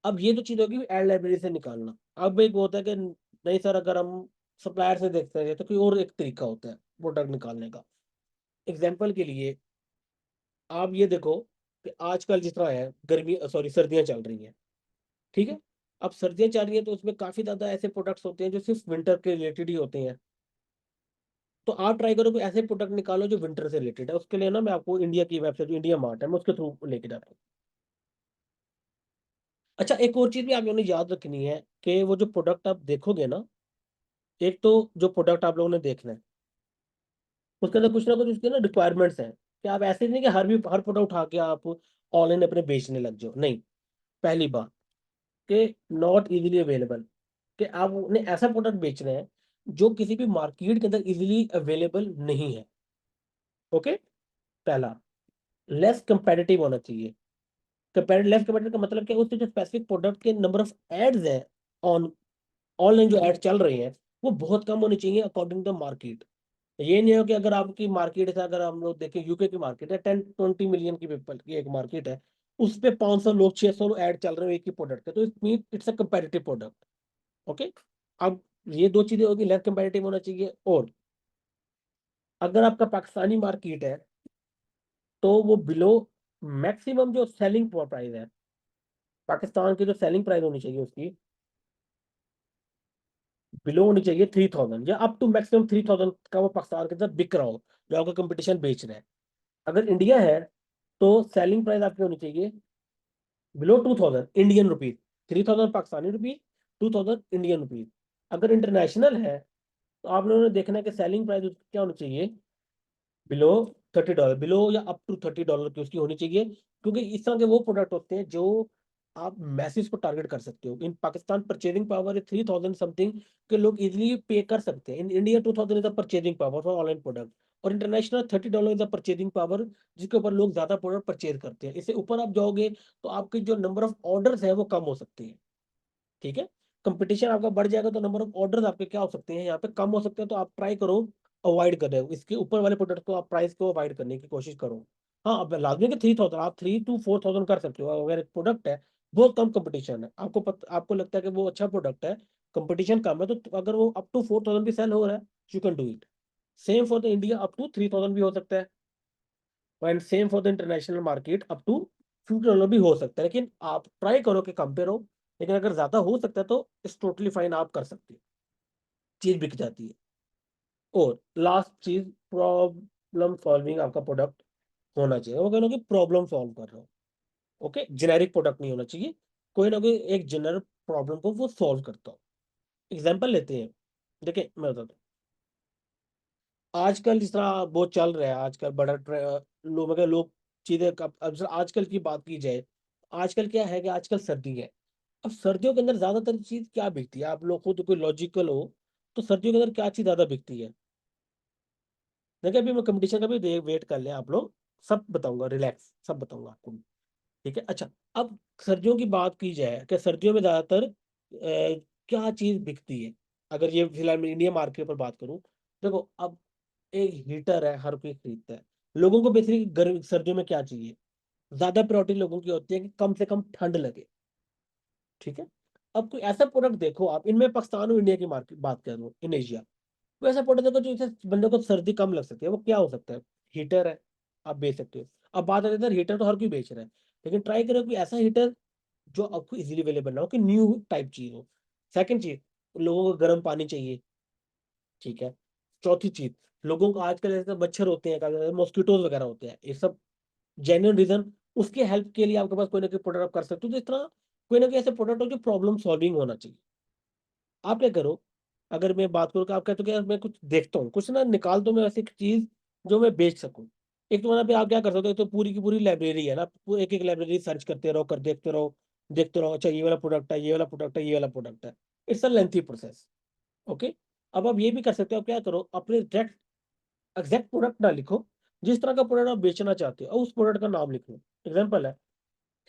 अब ये तो चीज होगी एड लाइब्रेरी से निकालना। अब एक वो होता है कि नहीं सर, अगर हम सप्लायर से देखते हैं तो कोई और एक तरीका होता है प्रोडक्ट निकालने का। एग्जाम्पल के लिए आप ये देखो कि आजकल जिस तरह है गर्मी, सॉरी सर्दियां चल रही हैं, ठीक है। अब सर्दियां चल रही हैं तो उसमें काफी ज्यादा ऐसे प्रोडक्ट्स होते हैं जो सिर्फ विंटर के रिलेटेड ही होते हैं। तो आप ट्राई करो कि ऐसे प्रोडक्ट निकालो जो विंटर से रिलेटेड है। उसके लिए ना मैं आपको इंडिया की वेबसाइट, जो इंडिया मार्ट है, मैं उसके थ्रू लेके जाता हूँ। अच्छा एक और चीज भी आप लोगों ने याद रखनी है कि वो जो प्रोडक्ट आप देखोगे ना, एक तो जो प्रोडक्ट आप लोगों ने देखना है उसके अंदर कुछ ना कुछ उसके ना रिक्वायरमेंट्स हैं, कि आप ऐसे नहीं कि हर प्रोडक्ट उठा के आप ऑनलाइन अपने बेचने लग जाओ, नहीं। पहली बात कि नॉट इजीली अवेलेबल, कि आप उन्हें ऐसा प्रोडक्ट बेच रहे हैं जो किसी भी मार्केट के अंदर इजीली अवेलेबल नहीं है। ओके। पहला, लेस कंपेटिटिव होना चाहिए। लेस कंपेटिटिव का मतलब क्या है? उससे जो स्पेसिफिक प्रोडक्ट के नंबर ऑफ एड्स है ऑन ऑनलाइन जो एड चल रहे हैं वो बहुत कम होनी चाहिए अकॉर्डिंग टू मार्केट। ये नहीं हो कि अगर आपकी मार्केट है, अगर हम लोग देखें यूके की मार्केट है 10-20 मिलियन की पीपल की एक मार्केट है, उस पे 500 लोग 600 लोग ऐड चल रहे हैं एक ही प्रोडक्ट के, तो it's a competitive product. Okay. अब ये दो चीजें होगी, लेस कंपेटिटिव होना चाहिए, और अगर आपका पाकिस्तानी मार्केट है तो वो बिलो मैक्सिमम जो सेलिंग प्राइस है पाकिस्तान की, जो सेलिंग प्राइस होनी चाहिए उसकी बिलो होनी चाहिए 3000, या अप टू मैक्सिमम 3000 का वो पाकिस्तान के अंदर बिक रहा हो जो आपका कंपटीशन बेच रहा है। अगर इंडिया है तो सेलिंग प्राइस आपकी होनी चाहिए below 2000 Indian rupees, 3000 Pakistani rupees, 2000 Indian rupees. अगर इंटरनेशनल है तो आप लोगों ने देखना है कि सेलिंग प्राइस क्या होनी चाहिए, बिलो $30, बिलो या अप टू $30 की उसकी होनी चाहिए। क्योंकि इस तरह के वो प्रोडक्ट होते हैं जो आप मैसेज को टारगेट कर सकते हो। In Pakistan purchasing power 3000 something के लोग इजिली पे कर सकते हैं। In India 2000 is the purchasing power for online product, और international $30 is the purchasing power जिसके ऊपर लोग ज्यादा प्रोडक्ट परचेज करते हैं। इससे ऊपर आप जाओगे तो आपके जो नंबर ऑफ ऑर्डर्स है वो कम हो सकते हैं। ठीक है। कंपटीशन आपका बढ़ जाएगा तो नंबर ऑफ ऑर्डर्स आपके क्या हो सकते हैं, यहाँ पे कम हो सकते हैं। तो आप ट्राई करो अवॉइड कर रहे हो इसके ऊपर वाले प्रोडक्ट को, आप प्राइस को अवॉइड करने की कोशिश करो। हाँ, अब लाजमी कि 3000, आप 3 to 4000 कर सकते हो अगर एक प्रोडक्ट है बहुत कम कंपटीशन है, आपको लगता है कि वो अच्छा प्रोडक्ट है, कंपटीशन कम है, तो अगर वो अप टू 4000 भी सेल हो रहा है, you can do it. Same for the India, up to 3000 भी हो सकता है, and same for the international market, up to $50 भी हो सकता है। लेकिन आप ट्राई करो कि कम पे रहो, लेकिन अगर ज्यादा हो सकता है तो इट्स टोटली फाइन, आप कर सकते हो, चीज बिक जाती है। और लास्ट चीज, प्रॉब्लम सॉल्विंग आपका प्रोडक्ट होना चाहिए। वो कहना कि प्रॉब्लम सॉल्व कर रहा हो। ओके, जेनेरिक प्रोडक्ट नहीं होना चाहिए, कोई ना कोई एक जनरल प्रॉब्लम को वो सॉल्व करता हो। एग्जाम्पल लेते हैं, देखिए मैं बताता हूँ। आजकल जिस तरह बहुत चल रहा है, आजकल बड़ा लोग मगर लोग चीजें अब जरा आजकल की बात की जाए, आजकल क्या है कि आजकल सर्दी है। अब सर्दियों के अंदर ज्यादातर चीज क्या बिकती है? आप लोग खुद कोई लॉजिकल हो तो सर्दियों के अंदर क्या चीज ज्यादा बिकती है? देखिए अभी मैं कंपटीशन का भी वेट कर ले आप लोग, सब बताऊंगा, रिलैक्स, सब बताऊंगा आपको। ठीक है। अच्छा, अब सर्दियों की बात की जाए कि सर्दियों में ज्यादातर क्या चीज बिकती है? अगर ये फिलहाल मैं इंडिया मार्केट पर बात करूं, देखो अब एक हीटर है, हर कोई खरीदता है। लोगों को बेसिकली गर्म सर्दियों में क्या चाहिए? ज्यादा प्रायोरिटी लोगों की होती है कि कम से कम ठंड लगे। ठीक है। अब कोई ऐसा प्रोडक्ट देखो, आप इनमें पाकिस्तान और इंडिया की मार्केट बात कर रहा हूँ, इन एशिया, कोई ऐसा प्रोडक्ट देखो जो इसे बंदे को सर्दी कम लग सकती है, वो क्या हो सकता है? हीटर है, आप बेच सकते हो। अब बात आती है हीटर तो हर कोई बेच रहा है, लेकिन ट्राई करो कोई ऐसा हीटर जो आपको इजीली अवेलेबल ना हो, कि न्यू टाइप चीज हो। सेकंड चीज, लोगों को गर्म पानी चाहिए। ठीक है। चौथी चीज, लोगों को आजकल ऐसे मच्छर होते हैं, मॉस्किटोज वगैरह होते हैं, ये सब जेन्युइन रीजन, उसके हेल्प के लिए आपके पास कोई ना कोई प्रोडक्ट आप कर सकते हो। तो इस तरह कोई ना कोई ऐसे प्रोडक्ट हो जो प्रॉब्लम सॉल्विंग होना चाहिए। आप क्या करो, अगर मैं बात करूँ कि आप कहते हो कि यार मैं कुछ देखता हूँ, कुछ ना निकाल दो मैं ऐसी चीज जो मैं बेच सकूँ। एक तो मतलब आप क्या कर सकते हो, एक तो पूरी की पूरी लाइब्रेरी है ना, एक एक लाइब्रेरी सर्च करते रहो, कर देखते रहो, अच्छा ये वाला प्रोडक्ट है, ये वाला प्रोडक्ट है, ये वाला प्रोडक्ट है। It's a lengthy process. Okay. अब आप ये भी कर सकते हो, आप क्या करो, अपने एग्जैक्ट प्रोडक्ट ना लिखो, जिस तरह का प्रोडक्ट आप बेचना चाहते हो और उस प्रोडक्ट का नाम लिख लो। एग्जाम्पल है,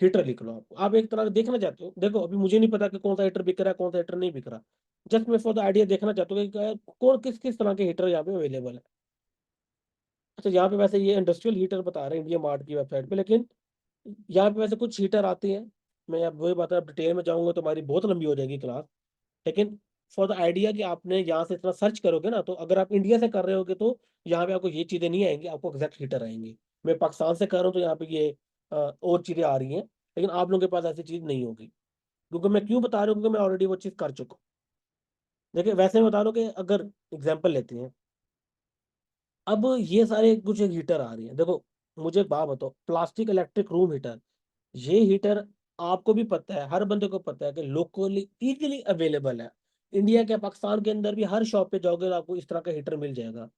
हीटर लिख लो। आप एक तरह का देखना चाहते हो, देखो अभी मुझे नहीं पता कि कौन सा हीटर बिक रहा है, कौन सा हीटर नहीं बिक रहा। जस्ट मैं फॉर द आइडिया देखना चाहता हूँ कि कौन किस किस तरह के हीटर यहाँ पे अवेलेबल है। अच्छा, यहाँ पे वैसे ये इंडस्ट्रियल हीटर बता रहे हैं इंडिया मार्ट की वेबसाइट पे, लेकिन यहाँ पे वैसे कुछ हीटर आते हैं। मैं अब वही बात है, डिटेल में जाऊंगा तो हमारी बहुत लंबी हो जाएगी क्लास। लेकिन फॉर द आइडिया कि आपने यहाँ से इतना सर्च करोगे ना, तो अगर आप इंडिया से कर रहे होगे तो यहाँ पे आपको ये चीजें नहीं आएंगी, आपको एग्जैक्ट हीटर आएंगी। मैं पाकिस्तान से कर रहा हूँ तो यहाँ पे ये और चीजें आ रही हैं, लेकिन आप लोगों के पास ऐसी चीज नहीं होगी। क्योंकि मैं क्यों बता रहा हूँ, क्योंकि मैं ऑलरेडी वो चीज कर चुका हूँ। देखिए वैसे मैं बता रहा हूँ कि अगर एग्जाम्पल लेते हैं, अब ये सारे कुछ हीटर आ रही हैं। देखो मुझे एक बात बताओ, प्लास्टिक इलेक्ट्रिक रूम हीटर, ये हीटर आपको भी पता है, हर बंदे को पता है कि लोकली इजीली अवेलेबल है। इंडिया के पाकिस्तान के अंदर भी हर शॉप पे जाओगे तो आपको इस तरह का हीटर मिल जाएगा।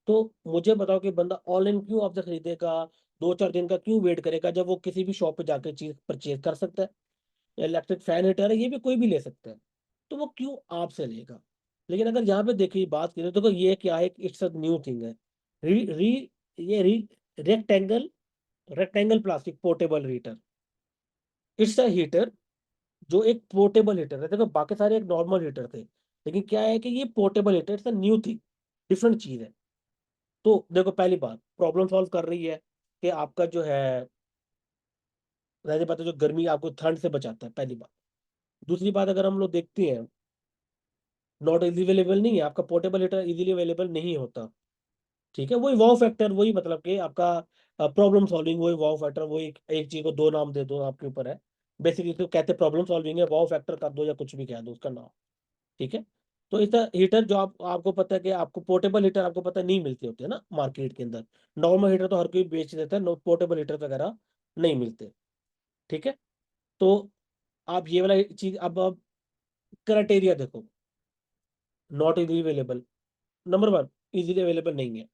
तो मुझे बताओ कि बंदा ऑनलाइन क्यों आपसे खरीदेगा, 2-4 दिन का क्यों वेट करेगा, जब वो किसी भी शॉप पे जाकर चीज परचेज कर सकता है। इलेक्ट्रिक फैन हीटर है, ये भी कोई भी ले सकता है, तो वो क्यों आपसे लेगा। लेकिन अगर यहाँ पे देखिए बात करें तो देखो ये क्या है, इट्स अ न्यू थिंग है। री री ये री rectangle rectangle plastic portable heater. It's a heater जो एक पोर्टेबल हीटर है। देखो बाकी सारे एक नॉर्मल हीटर थे, लेकिन क्या है कि ये portable heater, it's a new thing, different चीज है। तो देखो पहली बात प्रॉब्लम सॉल्व कर रही है कि आपका जो है, जाहिर बात है जो गर्मी आपको ठंड से बचाता है, पहली बात। दूसरी बात अगर हम लोग देखते हैं, नॉट इजी अवेलेबल नहीं है, आपका पोर्टेबल हीटर इजीली अवेलेबल नहीं होता। ठीक है, वही वाव फैक्टर, वही मतलब कि आपका प्रॉब्लम सॉल्विंग, वही वाव फैक्टर, वही एक चीज को दो नाम दे दो, आपके ऊपर है। बेसिकली तो कहते प्रॉब्लम सॉल्विंग है, वाव फैक्टर कर दो या कुछ भी कह दो उसका नाम। ठीक है। तो इस हीटर जो आपको पता है कि आपको पोर्टेबल हीटर आपको पता नहीं मिलते होते हैं ना मार्केट के अंदर। नॉर्मल हीटर तो हर कोई बेच देता है, पोर्टेबल हीटर वगैरह नहीं मिलते। ठीक है। तो आप ये वाला चीज, अब क्राइटेरिया देखो, not easily available, number one, easily available नहीं है।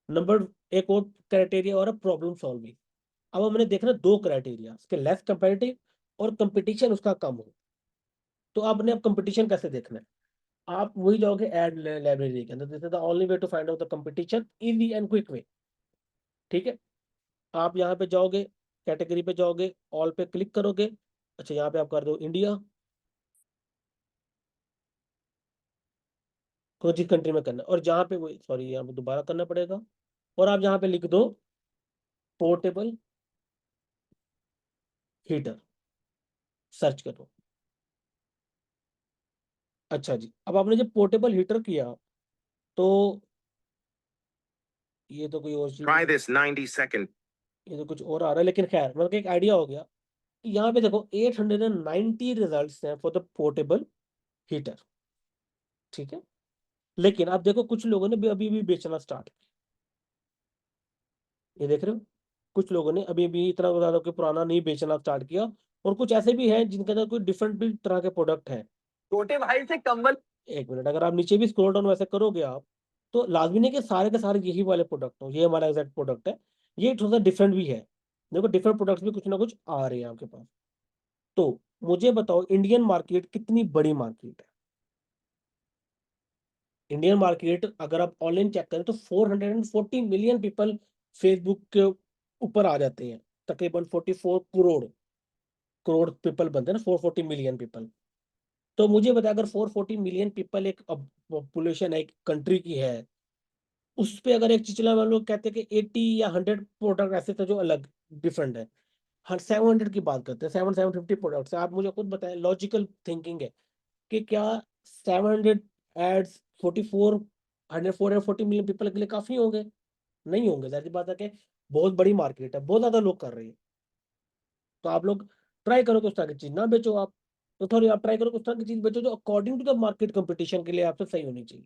नंबर एक और क्राइटेरिया और प्रॉब्लम सॉल्विंग। अब हमने देखना दो क्राइटेरिया, उसके लेस कंपेटिटिव और कंपटीशन उसका कम हो। तो आपने अब कंपटीशन कैसे देखना है, आप वही जाओगे एड लाइब्रेरी के अंदर, this is the only way to find out the competition, easy and quick way. ठीक है। आप यहाँ पे जाओगे, कैटेगरी पे जाओगे, ऑल पे क्लिक करोगे। अच्छा, यहाँ पे आप कर दो इंडिया, कोई जिस कंट्री में करना है, और जहाँ पे वही, सॉरी यहाँ पे दोबारा करना पड़ेगा, और आप यहाँ पे लिख दो पोर्टेबल हीटर, सर्च करो। अच्छा जी, अब आपने जब पोर्टेबल हीटर किया तो ये तो कोई और चीज, Try this 90 second. ये तो कुछ और आ रहा है, लेकिन खैर मतलब एक आइडिया हो गया कि यहाँ पे देखो 890 रिजल्ट्स हैं फॉर द पोर्टेबल हीटर। ठीक है। लेकिन आप देखो कुछ लोगों ने भी अभी भी बेचना स्टार्ट किया, ये देख रहे हो, कुछ लोगों ने अभी भी इतना ज्यादा कोई पुराना नहीं बेचना स्टार्ट किया। और कुछ ऐसे भी हैं जिनके अंदर कोई डिफरेंट भी तरह के प्रोडक्ट हैं। छोटे भाई से कंबल, एक मिनट, अगर आप नीचे भी स्क्रॉल डाउन वैसे करोगे आप, तो लाजमी नहीं कि सारे के सारे यही वाले प्रोडक्ट हो, ये हमारा एग्जैक्ट प्रोडक्ट है। ये थोड़ा सा डिफरेंट भी है। देखो डिफरेंट प्रोडक्ट्स भी कुछ ना कुछ आ रहे हैं आपके पास। तो मुझे बताओ इंडियन मार्केट कितनी बड़ी मार्केट है। इंडियन मार्केट अगर आप ऑनलाइन चेक करें तो 440 मिलियन पीपल फेसबुक के ऊपर आ जाते हैं। तकरीबन 44 करोड़ पीपल बनते हैं ना, 440 मिलियन पीपल। तो मुझे बताया अगर 440 मिलियन पीपल एक पॉपुलेशन है एक कंट्री की है, उस पे अगर एक चीज चला, हम लोग कहते हैं कि 80 या 100 प्रोडक्ट ऐसे थे जो अलग डिफरेंट है। हर 700 की बात करते हैं, 750 प्रोडक्ट्स, आप मुझे खुद बताएं, लॉजिकल थिंकिंग है कि क्या 700 एड्स 440 मिलियन पीपल के लिए काफी होंगे? नहीं होंगे, जाहिर सी बात है कि बहुत बड़ी मार्केट है, बहुत ज्यादा लोग कर रहे हैं। तो आप लोग ट्राई करो कि उस तरह की चीज ना बेचो आप। तो थोड़ी आप ट्राई करो कि उस तरह की चीज बेचो जो according to the market competition के लिए आपसे सही होनी चाहिए।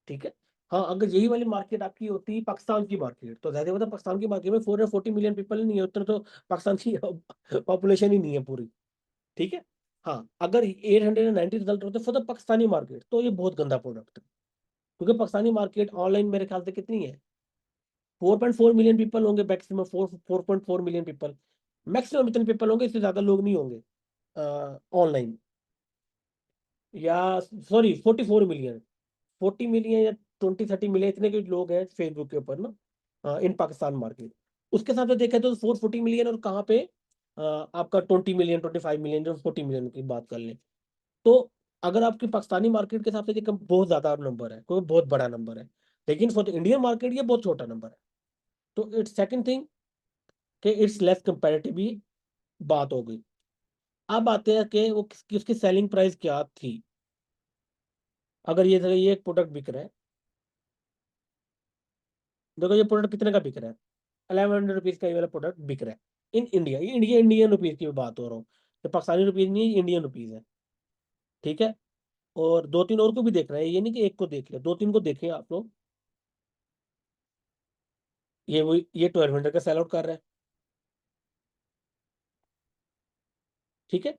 ठीक है। हाँ, अगर यही वाली मार्केट आपकी होती पाकिस्तान की मार्केट, तो ज्यादा मतलब पाकिस्तान की मार्केट में 440 मिलियन पीपल नहीं है, उतना तो पाकिस्तान की पॉपुलेशन ही नहीं है पूरी। ठीक है। हाँ, अगर 890 रिजल्ट होते फॉर द पाकिस्तानी मार्केट तो ये बहुत गंदा प्रोडक्ट है, क्योंकि पाकिस्तानी मार्केट ऑनलाइन मेरे ख्याल से कितनी है, 4.4 मिलियन पीपल होंगे मैक्सिमम, 4.4 मिलियन पीपल मैक्सिमम, इतने पीपल होंगे, इससे ज्यादा लोग नहीं होंगे ऑनलाइन, या सॉरी 44 मिलियन, 40 मिलियन या 20-30 मिलियन इतने के लोग हैं फेसबुक के ऊपर ना इन पाकिस्तान मार्केट। उसके साथ में देखें तो 440 मिलियन, और कहाँ पे आपका 20 मिलियन 25 मिलियन, जो 40 मिलियन की बात कर लें, तो अगर आपकी पाकिस्तानी मार्केट के हिसाब से ये बहुत ज्यादा नंबर है, कोई बहुत बड़ा नंबर है, लेकिन फॉर द इंडियन मार्केट ये बहुत छोटा नंबर है। तो इट्स सेकंड थिंग कि इट्स लेस कंपेरेटिव, भी बात हो गई। अब आते हैं कि वो उसकी सेलिंग प्राइस क्या थी। अगर ये एक प्रोडक्ट बिक रहा है, देखो ये प्रोडक्ट कितने का बिक रहा है, 1100 रुपीज का ये वाला प्रोडक्ट बिक रहा है इन इंडिया, ये इंडियन रुपीज की बात हो रहा हूँ, तो पाकिस्तानी रुपीज नहीं, इंडियन रुपीज है। ठीक है, और दो तीन और को भी देख रहे हैं, ये नहीं कि एक को देख लिया, दो तीन को देखें आप लोग। ये 1200 का सेल आउट कर रहा है। ठीक है,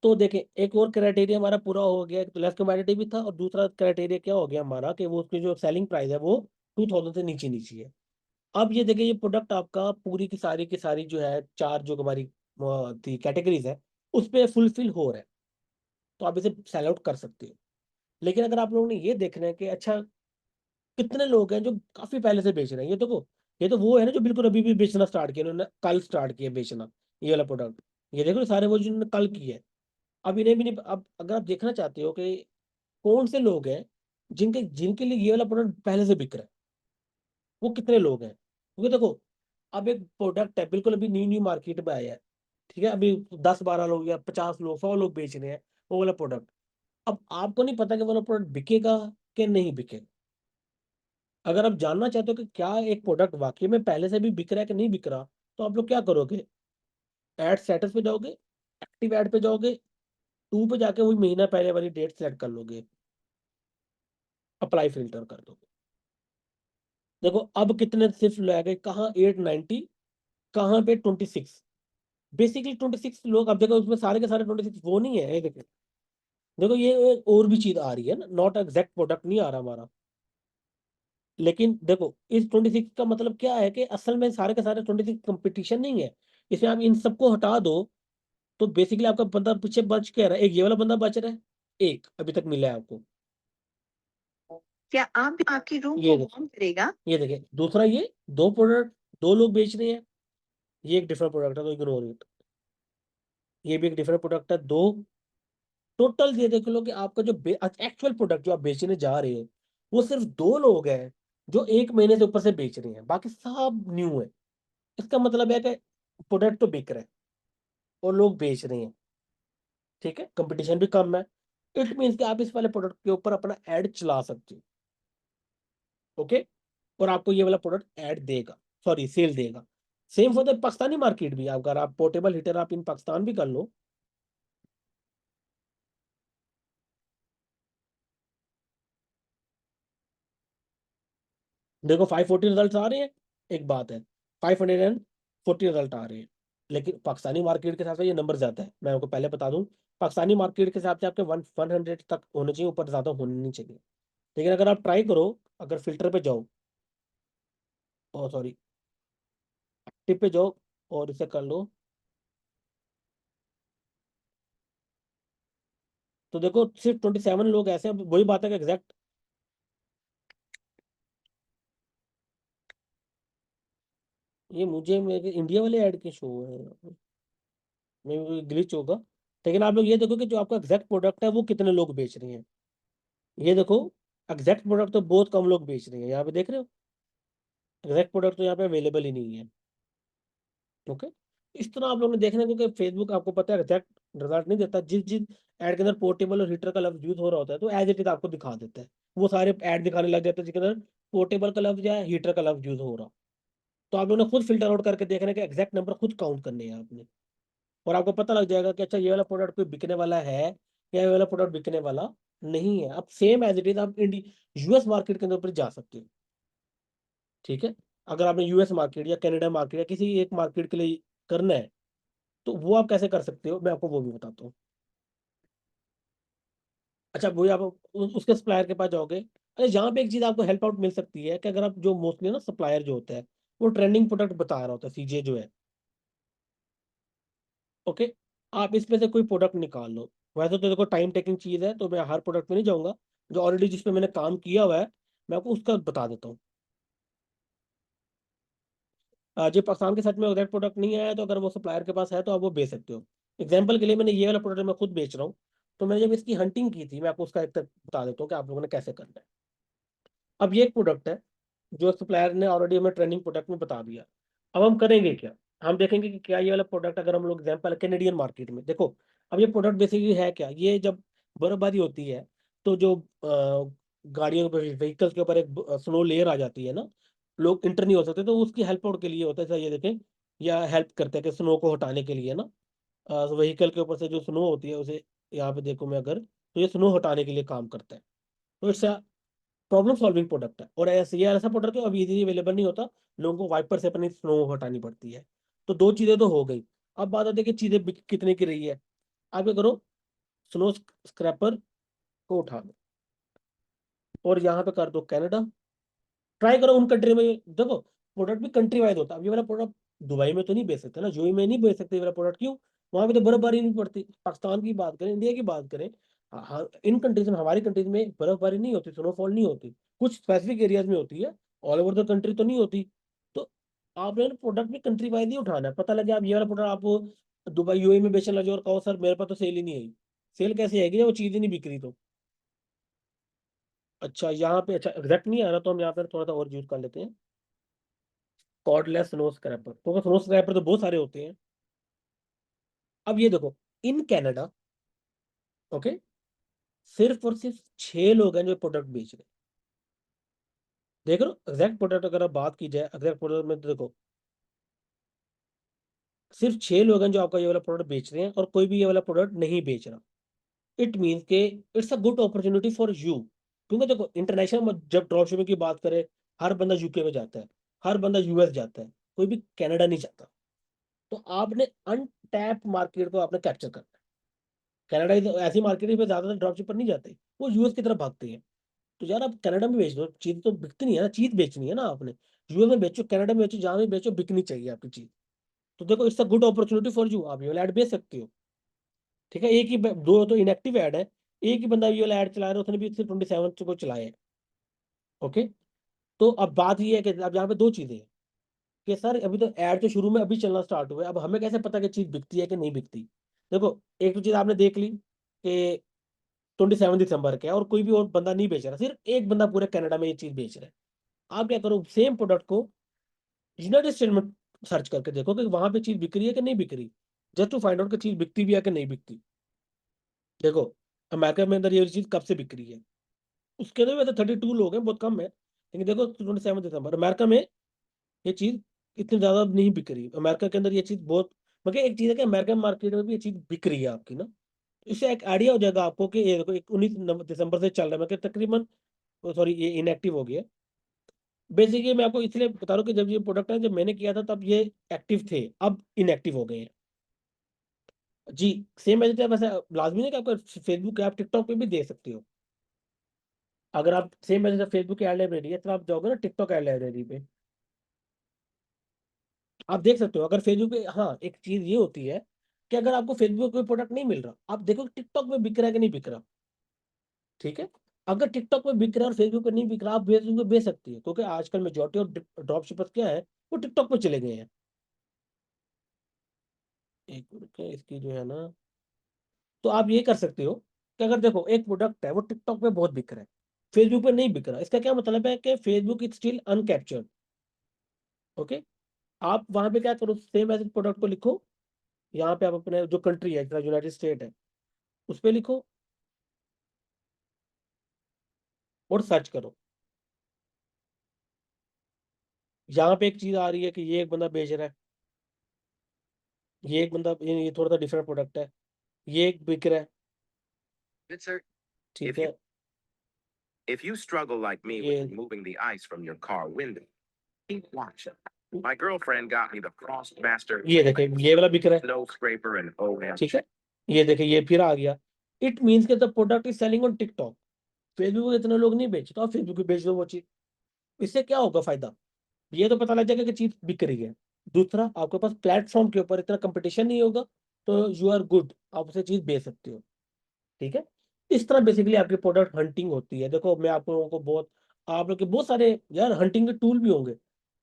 तो देखें एक और क्राइटेरिया हमारा पूरा हो गया, एक तो लेस कम्पेटिटिव भी था, और दूसरा क्राइटेरिया क्या हो गया हमारा कि वो उसकी जो सेलिंग प्राइस है वो 2000 से नीचे नीचे है। अब ये देखिए, ये प्रोडक्ट आपका पूरी की सारी जो है, चार जो हमारी थी कैटेगरीज है, उस पर फुलफिल हो रहा है, तो आप इसे सेल आउट कर सकते हो। लेकिन अगर आप लोगों ने ये देखना है कि अच्छा कितने लोग हैं जो काफी पहले से बेच रहे हैं, ये देखो, ये तो वो है ना जो बिल्कुल अभी भी बेचना स्टार्ट किया, उन्होंने कल स्टार्ट किया बेचना ये वाला प्रोडक्ट, ये देखो सारे वो जिन्होंने कल किया है। अब इन्हें भी नहीं, अब अगर आप देखना चाहते हो कि कौन से लोग हैं जिनके जिनके लिए ये वाला प्रोडक्ट पहले से बिक रहा है, वो कितने लोग हैं, क्योंकि देखो अब एक प्रोडक्ट है बिल्कुल अभी न्यू न्यू मार्केट में आया है, ठीक है, अभी 10-12 लोग या 50 लोग 100 लोग बेच रहे हैं वो वाला प्रोडक्ट। अब आपको नहीं पता कि वो वाला प्रोडक्ट बिकेगा कि नहीं बिकेगा। अगर आप जानना चाहते हो कि क्या एक प्रोडक्ट वाकई में पहले से भी बिक रहा है कि नहीं बिक रहा, तो आप लोग क्या करोगे, एड स्टेटस पे जाओगे, एक्टिव एड पे जाओगे, टू पे जाके वही महीना पहले वाली डेट सेलेक्ट कर लोगे, अप्लाई फिल्टर कर दोगे। देखो अब कितने सिर्फ रह गए, कहाँ 890, कहाँ पे 26, बेसिकली 26 लोग। अब देखो उसमें सारे के सारे 26 वो नहीं है, ये देखो, देखो ये एक और भी चीज आ रही है ना, नॉट एग्जैक्ट प्रोडक्ट नहीं आ रहा हमारा, लेकिन देखो इस 26 का मतलब क्या है कि असल में सारे के सारे 26 कंपटीशन नहीं है, इसमें आप इन सबको हटा दो, तो बेसिकली आपका बंदा पीछे बच के रहा है, एक ये वाला बंदा बच रहा है, एक अभी तक मिला है आपको, क्या आप भी आपकी रूम ये को वार्म करेगा, ये देखिए दूसरा, ये दो प्रोडक्ट, दो लोग बेच रहे हैं, ये एक डिफरेंट प्रोडक्ट है तो इग्नोर इट, ये भी एक डिफरेंट प्रोडक्ट है, दो टोटल ये देख लो कि आपका जो एक्चुअल प्रोडक्ट जो आप बेचने जा रहे हो, वो सिर्फ दो लोग हैं जो एक महीने से ऊपर से बेच रहे हैं, बाकी सब न्यू है। इसका मतलब है कि प्रोडक्ट तो बिक रहा है और लोग बेच रहे हैं, ठीक है, कंपटीशन भी कम है, इट मीन्स कि आप इस वाले प्रोडक्ट के ऊपर अपना एड चला सकते हो। ओके, और आपको ये वाला प्रोडक्ट ऐड देगा, सॉरी सेल देगा। Same for the Pakistani market भी, अगर आप पोर्टेबल हीटर आप इन पाकिस्तान भी कर लो, देखो 540 रिजल्ट आ रहे हैं, एक बात है, 540 रिजल्ट आ रहे हैं, लेकिन पाकिस्तानी मार्केट के हिसाब से ये नंबर ज्यादा है, मैं आपको पहले बता दूं, पाकिस्तानी मार्केट के हिसाब से आपके 100 तक होने चाहिए, ऊपर ज्यादा होने नहीं चाहिए। लेकिन अगर आप ट्राई करो, अगर फिल्टर पे जाओ, ओ सॉरी टिप पे जाओ और इसे कर लो, तो देखो सिर्फ 27 लोग ऐसे हैं, वही बात है कि एग्जैक्ट, ये मुझे मेरे इंडिया वाले ऐड के शो है, में ग्लिच होगा। लेकिन आप लोग ये देखो कि जो आपका एग्जैक्ट प्रोडक्ट है वो कितने लोग बेच रहे हैं, ये देखो एग्जैक्ट प्रोडक्ट तो बहुत कम लोग बेच रहे हैं, यहाँ पे देख रहे हो, एग्जैक्ट प्रोडक्ट तो यहाँ पे अवेलेबल ही नहीं है। ओके, इस तरह आप लोगों ने देखना है, क्योंकि फेसबुक आपको पता है एग्जैक्ट रिजल्ट नहीं देता, जिस जिस ऐड के अंदर पोर्टेबल और हीटर का लफ्ज यूज हो रहा होता है तो एज इट इज आपको दिखा देता है, वो सारे ऐड दिखाने लग जाते हैं जिसके अंदर पोर्टेबल का लफ्ज या हीटर का लफ्ज यूज हो रहा। तो आप लोगों ने खुद फिल्टर आउट करके देखना है कि एग्जैक्ट नंबर खुद काउंट करने हैं आपने, और आपको पता लग जाएगा कि अच्छा ये वाला प्रोडक्ट कोई बिकने वाला है या ये वाला प्रोडक्ट बिकने वाला नहीं है। आप सेम एज इट इज आप यूएस मार्केट के अंदर जा सकते हो। ठीक है, अगर आपने यूएस मार्केट या कनाडा मार्केट या किसी एक मार्केट के लिए करना है, तो वो आप कैसे कर सकते हो, मैं आपको वो भी बताता हूँ। अच्छा, वो आप उसके सप्लायर के पास जाओगे। अरे यहाँ पे एक चीज़ आपको हेल्प आउट मिल सकती है कि अगर आप जो मोस्टली ना सप्लायर जो होता है वो ट्रेंडिंग प्रोडक्ट बता रहा होता है, सीजे जो है, ओके, आप इसमें से कोई प्रोडक्ट निकाल लो। वैसे तो देखो टाइम टेकिंग चीज़ है, तो मैं हर प्रोडक्ट पे नहीं जाऊंगा, जो ऑलरेडी जिस पे मैंने काम किया हुआ है मैं आपको उसका बता देता हूँ। जो पाकिस्तान के सेट में एग्जैक्ट प्रोडक्ट नहीं आया, तो अगर वो सप्लायर के पास है तो आप वो बेच सकते हो। एग्जाम्पल के लिए मैंने ये वाला प्रोडक्ट मैं खुद बेच रहा हूँ, तो मैंने जब इसकी हंटिंग की थी, मैं आपको उसका एक तक बता देता हूँ कि आप लोगों ने कैसे करना है। अब ये एक प्रोडक्ट है जो सप्लायर ने ऑलरेडी हमें ट्रेंडिंग प्रोडक्ट में बता दिया। अब हम करेंगे क्या, हम देखेंगे कि क्या ये वाला प्रोडक्ट, अगर हम लोग एग्जाम्पल कैनेडियन मार्केट में देखो, अब ये प्रोडक्ट बेसिकली है क्या, ये जब बर्फबारी होती है तो जो गाड़ियों के व्हीकल्स के ऊपर एक स्नो लेयर आ जाती है ना, लोग इंटर नहीं हो सकते, तो उसकी हेल्प आउट के लिए होता है, जैसा ये देखें, या हेल्प करते हैं कि स्नो को हटाने के लिए ना, व्हीकल के ऊपर से जो स्नो होती है उसे, यहाँ पे देखो मैं अगर, तो ये स्नो हटाने के लिए काम करता है। तो इससे प्रॉब्लम सॉल्विंग प्रोडक्ट है, और ऐसे ये ऐसा प्रोडक्ट है अभी इजीली अवेलेबल नहीं होता, लोगों को वाइपर से अपनी स्नो हटानी पड़ती है। तो दो चीजें तो हो गई। अब बात आती है कि चीजें कितने की रही है। आप क्या करो, स्नो स्क्रैपर को उठा लो और यहाँ पे कर दो कनाडा। ट्राई करो उन कंट्री में, देखो प्रोडक्ट भी कंट्री वाइज होता है। अब ये वाला प्रोडक्ट दुबई में तो नहीं बेच सकते ना, यूएई में नहीं बेच सकते ये वाला प्रोडक्ट, क्यों, वहां पे तो बर्फबारी नहीं पड़ती। पाकिस्तान की बात करें, इंडिया की बात करें, इन कंट्रीज में, हमारी कंट्रीज में बर्फबारी नहीं होती, स्नोफॉल नहीं होती, कुछ स्पेसिफिक एरियाज में होती है, ऑल ओवर द कंट्री तो नहीं होती। तो आपने प्रोडक्ट भी कंट्री वाइज ही उठाना है। पता लगे आप ये वाला प्रोडक्ट आप दुबई यूएई में बेचने लगे और कहो सर मेरे पास तो सेल ही नहीं आई, सेल कैसे आएगी जब वो चीज ही नहीं बिक रही तो। अच्छा यहाँ पे, अच्छा एग्जैक्ट नहीं आ रहा, तो हम यहाँ पे थोड़ा सा और यूज कर लेते हैं, कॉर्डलेस स्नो स्क्रैपर। तो स्नो स्क्रैपर तो बहुत सारे होते हैं। अब ये देखो, इन कनाडा, ओके, सिर्फ और सिर्फ 6 लोग हैं जो प्रोडक्ट बेच रहे हैं। देख रहे हो, एग्जैक्ट प्रोडक्ट अगर आप बात की जाए, एग्जैक्ट प्रोडक्ट में तो देखो सिर्फ 6 लोग हैं जो आपका ये वाला प्रोडक्ट बेच रहे हैं, और कोई भी ये वाला प्रोडक्ट नहीं बेच रहा। इट मीन्स के it's a good opportunity for you. क्योंकि देखो इंटरनेशनल जब ड्रॉप शिपिंग की बात करें, हर बंदा यूके में जाता है, हर बंदा यूएस जाता है, कोई भी कनाडा नहीं जाता। तो आपने अनटैप मार्केट को आपने कैप्चर करना है। कनाडा ऐसी मार्केट में ज्यादातर ड्रॉप शिपर नहीं जाते, वो यूएस की तरफ भागते हैं। तो यार आप कनाडा में बेच दो, चीज तो बिकती नहीं है ना, चीज बेचनी है ना आपने। यूएस में बेचो, कनाडा में बेचो, जहां भी बेचो बिकनी चाहिए आपकी चीज। तो देखो it's a good opportunity for you, आप ये वाला ऐड बेच सकते हो। ठीक है, एक ही दो तो इनएक्टिव ऐड है, एक ही बंदा ये वाला ऐड चला रहा है, उसने भी सिर्फ 27 को चलाया है। ओके, तो अब बात ये है कि अब यहाँ पे दो चीजें हैं कि सर अभी तो ऐड तो शुरू में अभी चलना स्टार्ट हुआ है, अब हमें कैसे पता कि चीज बिकती है कि नहीं बिकती। देखो एक तो चीज आपने देख ली कि 27 दिसंबर के है और कोई भी और बंदा नहीं बेच रहा, सिर्फ एक बंदा पूरे कनाडा में ये चीज बेच रहा है। आप क्या करो, सेम प्रोडक्ट को यूनाइटेड स्टेट में सर्च करके देखो कि वहां पे चीज बिक रही है कि नहीं बिक रही, जस्ट टू फाइंड आउट कि चीज बिकती भी है कि नहीं बिकती। देखो अमेरिका में अंदर ये चीज कब से बिक रही है, उसके अंदर वैसे 32 लोग हैं, बहुत कम है, लेकिन देखो 27 दिसंबर अमेरिका में ये चीज इतनी ज्यादा नहीं बिक रही। अमेरिका के अंदर ये चीज बहुत, मगर एक चीज है कि अमेरिकन मार्केट में भी ये चीज बिक रही है आपकी ना। इससे एक आइडिया हो जाएगा आपको कि ये देखो 19 दिसंबर से चल रहा है, मतलब तकरीबन, सॉरी ये इनएक्टिव हो गया। बेसिकली मैं आपको इसलिए बता रहा हूँ कि जब ये प्रोडक्ट है, जब मैंने किया था तब ये एक्टिव थे, अब इनएक्टिव हो गए हैं। जी, सेम एज वैसे लाजमी है कि आपका फेसबुक है, आप टिकटॉक पे भी दे सकते हो। अगर आप सेम एज फेसबुक की एड लाइब्रेरी है, तो आप जाओगे ना टिकटॉक एड लाइब्रेरी पे, आप देख सकते हो। अगर फेसबुक पे, हाँ एक चीज ये होती है कि अगर आपको फेसबुक पे प्रोडक्ट नहीं मिल रहा, आप देखो टिकटॉक पे बिक रहा है कि नहीं बिक रहा। ठीक है, अगर टिकटॉक पे बिक रहा है और फेसबुक पे नहीं बिक रहा, आप फेसबुक पे बेच सकती है, क्योंकि आजकल मेजोरिटी ऑफ ड्रॉप शिपर्स क्या है, वो टिकटॉक पे चले गए हैं। एक मिनट का इसकी जो है ना, तो आप ये कर सकते हो कि अगर देखो एक प्रोडक्ट है वो टिकटॉक पे बहुत बिक रहा है, फेसबुक पे नहीं बिक रहा, इसका क्या मतलब है कि फेसबुक इज स्टिल अनकैप्चर्ड। ओके, आप वहां पे क्या करो, सेम एज प्रोडक्ट को लिखो, यहाँ पे आप अपने जो कंट्री है, यूनाइटेड स्टेट है, उस पर लिखो और सर्च करो। यहाँ पे एक चीज आ रही है कि ये एक बंदा बेच रहा है, ये एक बंदा, ये थोड़ा सा डिफरेंट प्रोडक्ट है, ये एक बिक रहा है। Good, sir. ठीक If you है, if you struggle like me with ये removing the ice from your car window, keep watching. My girlfriend got me the Frostmaster ये देखे ये वाला बिक रहा है, snow scraper and OM. ठीक है। ये देखे ये फिर आ गया। इट मीन्स के the product is selling on TikTok. Facebook पे इतने लोग नहीं बेचते, और फेसबुक पे बेच दो वो चीज। इससे क्या होगा फायदा? ये तो पता लग जाएगा कि चीज बिक रही है। दूसरा, आपके पास प्लेटफॉर्म के ऊपर इतना कंपटीशन नहीं होगा, तो यू आर गुड, आप उसे चीज बेच सकते हो। ठीक है। इस तरह बेसिकली आपकी प्रोडक्ट हंटिंग होती है। देखो मैं आप लोगों को बहुत, आप लोग के बहुत सारे यार हंटिंग के टूल भी होंगे।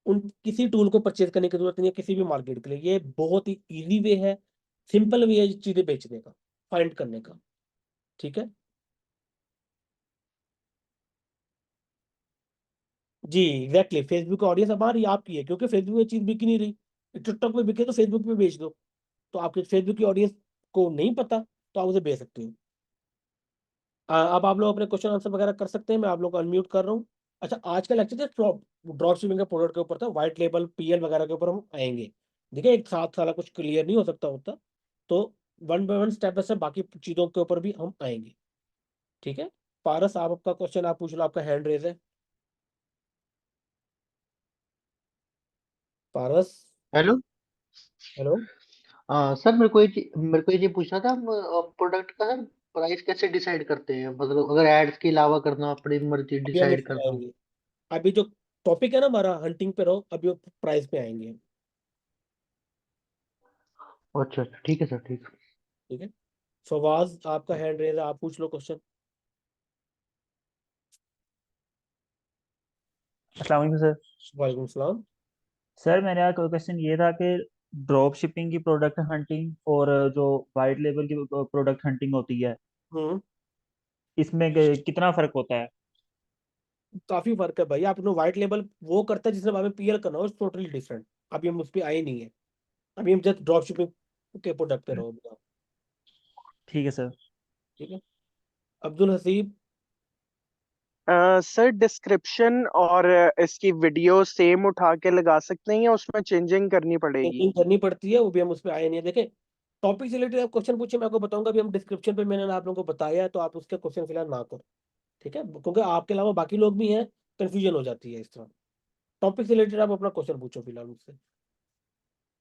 उन किसी टूल को परचेज करने की जरूरत नहीं है किसी भी मार्केट के लिए। ये बहुत ही इजी वे है, सिंपल वे है चीजें बेचने का, फाइंड करने का। ठीक है जी, एग्जैक्टली। फेसबुक ऑडियंस हमारी आपकी है, क्योंकि फेसबुक में चीज बिक ही नहीं रही। टिकटॉक पे बिके तो फेसबुक पे बेच दो। तो आपके फेसबुक की ऑडियंस को नहीं पता, तो आप उसे बेच सकते हो। अब आप लोग अपने क्वेश्चन आंसर वगैरह कर सकते हैं, मैं आप लोग को अनम्यूट कर रहा हूँ। अच्छा, आज का लेक्चर ड्रॉप शिपिंग के प्रोडक्ट के ऊपर था, व्हाइट लेबल पीएल वगैरह के ऊपर हम आएंगे। देखिए एक साथ सारा कुछ क्लियर नहीं हो सकता होता, तो one by one step by step बाकी चीजों के ऊपर भी हम आएंगे। ठीक है। पारस, आप आपका क्वेश्चन आप पूछ लो, आपका हैंड रेज है। पारस। हेलो। हेलो। सर मेरे को ये पूछना था, हम प्रोडक्ट का सर प्राइस कैसे डिसाइड करते हैं? मतलब अगर एड्स के अलावा करना, अपनी मर्जी अभी हम उस डिसाइड पे करना। आएंगे। अभी जो टॉपिक है ना हमारा, हंटिंग पे रहो, अभी प्राइस पे आएंगे। अच्छा अच्छा, ठीक है सर, ठीक। ठीक है। फवाज, आपका हैंड रेज है, आप पूछ लो क्वेश्चन। अस्सलाम वालेकुम सर। वालेकुम सलाम। सर मेरा क्वेश्चन ये था कि ड्रॉप शिपिंग की प्रोडक्ट हंटिंग और जो वाइट लेबल की प्रोडक्ट हंटिंग होती है, हम्म। इसमें कितना फर्क होता है? काफी फर्क है भाई। आपने व्हाइट लेबल वो करता है जिसने हमें पीएल करना हो, टोटली डिफरेंट। अभी हम उस पर आए नहीं है। अभी हम जस्ट ड्रॉप शिपिंग के प्रोडक्ट पे रहो अभी आप। ठीक है सर। ठीक है। अब्दुल हसीब। सर डिस्क्रिप्शन और इसकी वीडियो सेम उठा के लगा सकते हैं या उसमें चेंजिंग करनी पड़ेगी? चेकिंग करनी पड़ती है, वो भी हम उस पर आए नहीं है। देखे टॉपिक से रिलेटेड आप क्वेश्चन पूछे, मैं आपको बताऊंगा। अभी हम डिस्क्रिप्शन पे मैंने आप लोगों को बताया है, तो आप उसके क्वेश्चन फिलहाल ना करो। ठीक है, क्योंकि आपके अलावा बाकी लोग भी हैं, कंफ्यूजन हो जाती है इस तरह। टॉपिक से रिलेटेड आप अपना क्वेश्चन पूछो फिलहाल मुझसे।